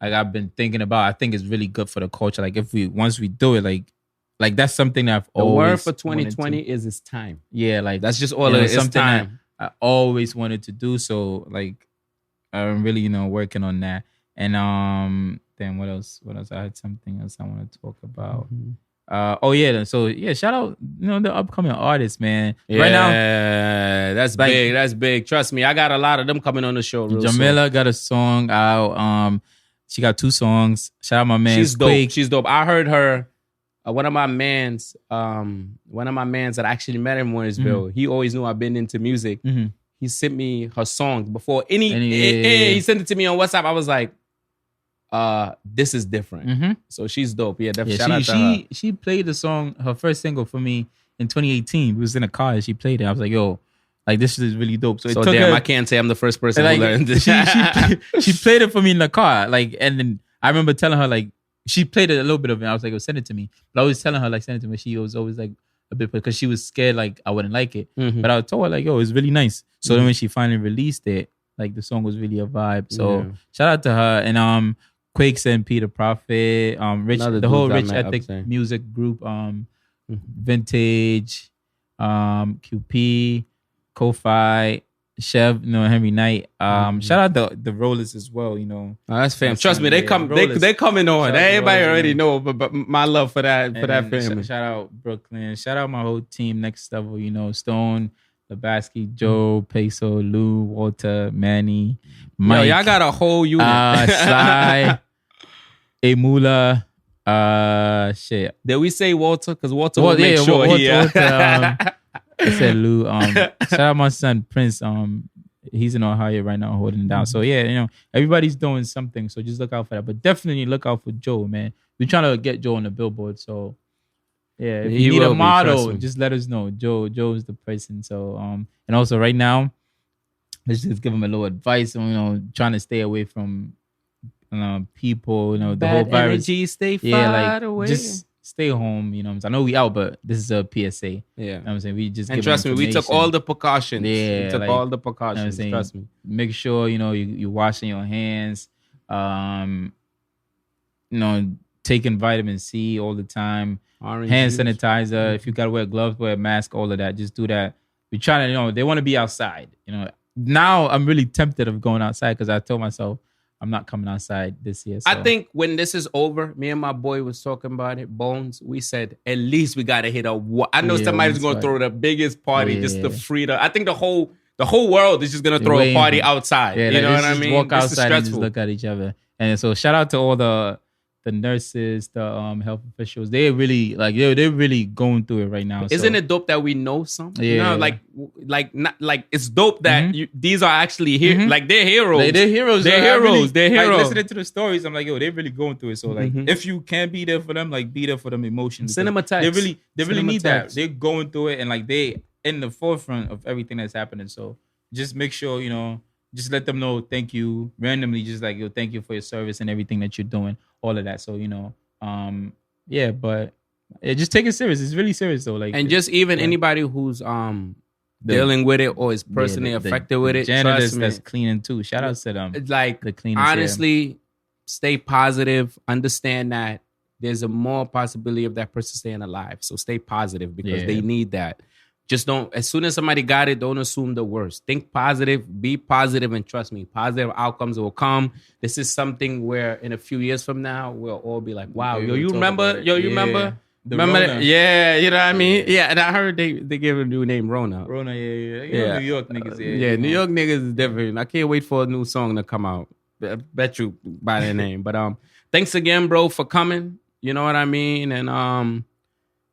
like I've been thinking about. I think it's really good for the culture. Like if once we do it, like that's something that I've always. The word for 2020 is it's time. Yeah, like that's just all it is. Something time. I always wanted to do. So like I'm really working on that. And then what else? I had something else I want to talk about. Mm-hmm. So shout out the upcoming artists, man. Yeah, right now, that's like, big. That's big. Trust me, I got a lot of them coming on the show. Jamila got a song out. She got 2 songs. Shout out my man. She's dope. She's dope. I heard her. One of my mans that I actually met in Warrensville. He always knew I've been into music. Mm-hmm. He sent me her songs before he sent it to me on WhatsApp. I was like, this is different. Mm-hmm. So she's dope. Yeah, definitely. Shout out to her. She played the song, her first single for me in 2018. We was in a car and she played it. I was like, yo, like this is really dope. So damn, I can't say I'm the first person who learned this. She played it for me in the car. Like, and then I remember telling her like she played it a little bit of it. I was like, "Oh, send it to me." But I was telling her like, "Send it to me." She was always like a bit because she was scared like I wouldn't like it. Mm-hmm. But I told her like, "Yo, it's really nice." So then when she finally released it, like the song was really a vibe. So shout out to her and Quakes and Peter Prophet, Rich, the whole Rich Ethic music group, Vintage, QP, Ko-Fi, Chev, Henry Knight. Shout out the Rollers as well. That's fam. Trust me, they coming on. Everybody already know, but my love for that family. Shout out Brooklyn. Shout out my whole team. Next level, Stone, Labaski, Joe, Peso, Lou, Walter, Manny, Mike. Yo, y'all got a whole unit. Sly, Emula. Shit. Did we say Walter? Because Walter will make sure Walter, I said Lou. Shout out my son Prince. He's in Ohio right now holding it down. So yeah, everybody's doing something. So just look out for that. But definitely look out for Joe, man. We're trying to get Joe on the billboard. So yeah, if you need a model, just let us know. Joe is the person. So and also right now, let's just give him a little advice on trying to stay away from people. The bad whole virus. Energy, stay far away. Just stay home, I know we out, but this is a PSA. Yeah. You know what I'm saying? We just and trust me, we took all the precautions. Yeah. We took all the precautions. Trust me. Make sure, you're washing your hands. Taking vitamin C all the time. Orange hand juice. sanitizer. Mm-hmm. If you gotta wear gloves, wear a mask, all of that. Just do that. We're trying to, they want to be outside. Now I'm really tempted of going outside because I told myself I'm not coming outside this year. So. I think when this is over, me and my boy was talking about it, Bones. We said at least we gotta hit I know somebody's gonna throw the biggest party just to free I think the whole world is just gonna throw a party outside. Yeah, you know what I mean? Walk outside and just look at each other. And so shout out to all the nurses, the health officials. They're really they're really going through it right now. Isn't it dope that we know some? Yeah. Not it's dope that these are actually here. Mm-hmm. Like they're heroes. They're heroes. They're heroes. They're heroes. Listening to the stories, I'm like, yo, they're really going through it. So if you can be there for them, be there for them emotionally. Cinema text. They really need that. They're going through it and they in the forefront of everything that's happening. So just make sure, just let them know thank you randomly, just thank you for your service and everything that you're doing, all of that. So but just take it serious. It's really serious though. And just even anybody who's dealing with it or is personally affected with it, janitors that's cleaning too. Shout out to them. It's the cleaners. Honestly, stay positive. Understand that there's a more possibility of that person staying alive. So stay positive because they need that. Just don't, as soon as somebody got it, don't assume the worst. Think positive, be positive, and trust me, positive outcomes will come. This is something where in a few years from now, we'll all be like, wow, you remember? You remember? Remember that? Yeah, you know what I mean? Yeah, and I heard they gave a new name, Rona. Rona, yeah. New York niggas, yeah. New York niggas is different. I can't wait for a new song to come out. I bet you by their name. But thanks again, bro, for coming. You know what I mean? And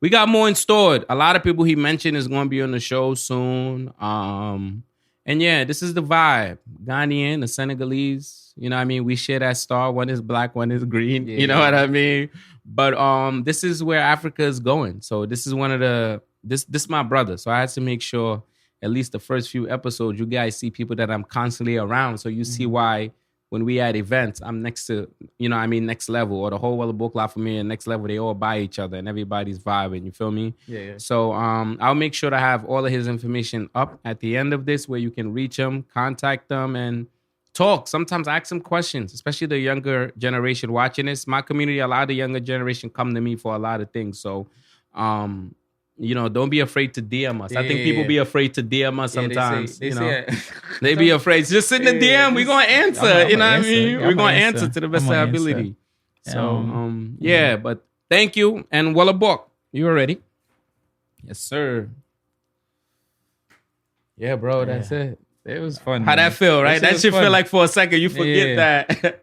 we got more in store. A lot of people he mentioned is going to be on the show soon. And yeah, this is the vibe. Ghanaian, the Senegalese. You know what I mean? We share that star. One is black, one is green. You know what I mean? But this is where Africa is going. So this is one of the this is my brother. So I had to make sure at least the first few episodes you guys see people that I'm constantly around. So you see why when we at events, I'm next to, you know what I mean, next level, or the whole Walabok La Familia and next level, they all by each other and everybody's vibing, you feel me? Yeah. So I'll make sure to have all of his information up at the end of this where you can reach him, contact them, and talk. Sometimes ask him questions, especially the younger generation watching this. My community, a lot of the younger generation come to me for a lot of things. So, you know, don't be afraid to DM us. I think people be afraid to DM us sometimes. They be afraid. Just sit in the DM. We're going to answer. You know what I mean? We're going to answer to the best of our ability. So, yeah, but thank you. And Walabok, you ready? Yes, sir. Yeah, bro, that's it. It was fun. How that feel, right? That should feel like for a second you forget that.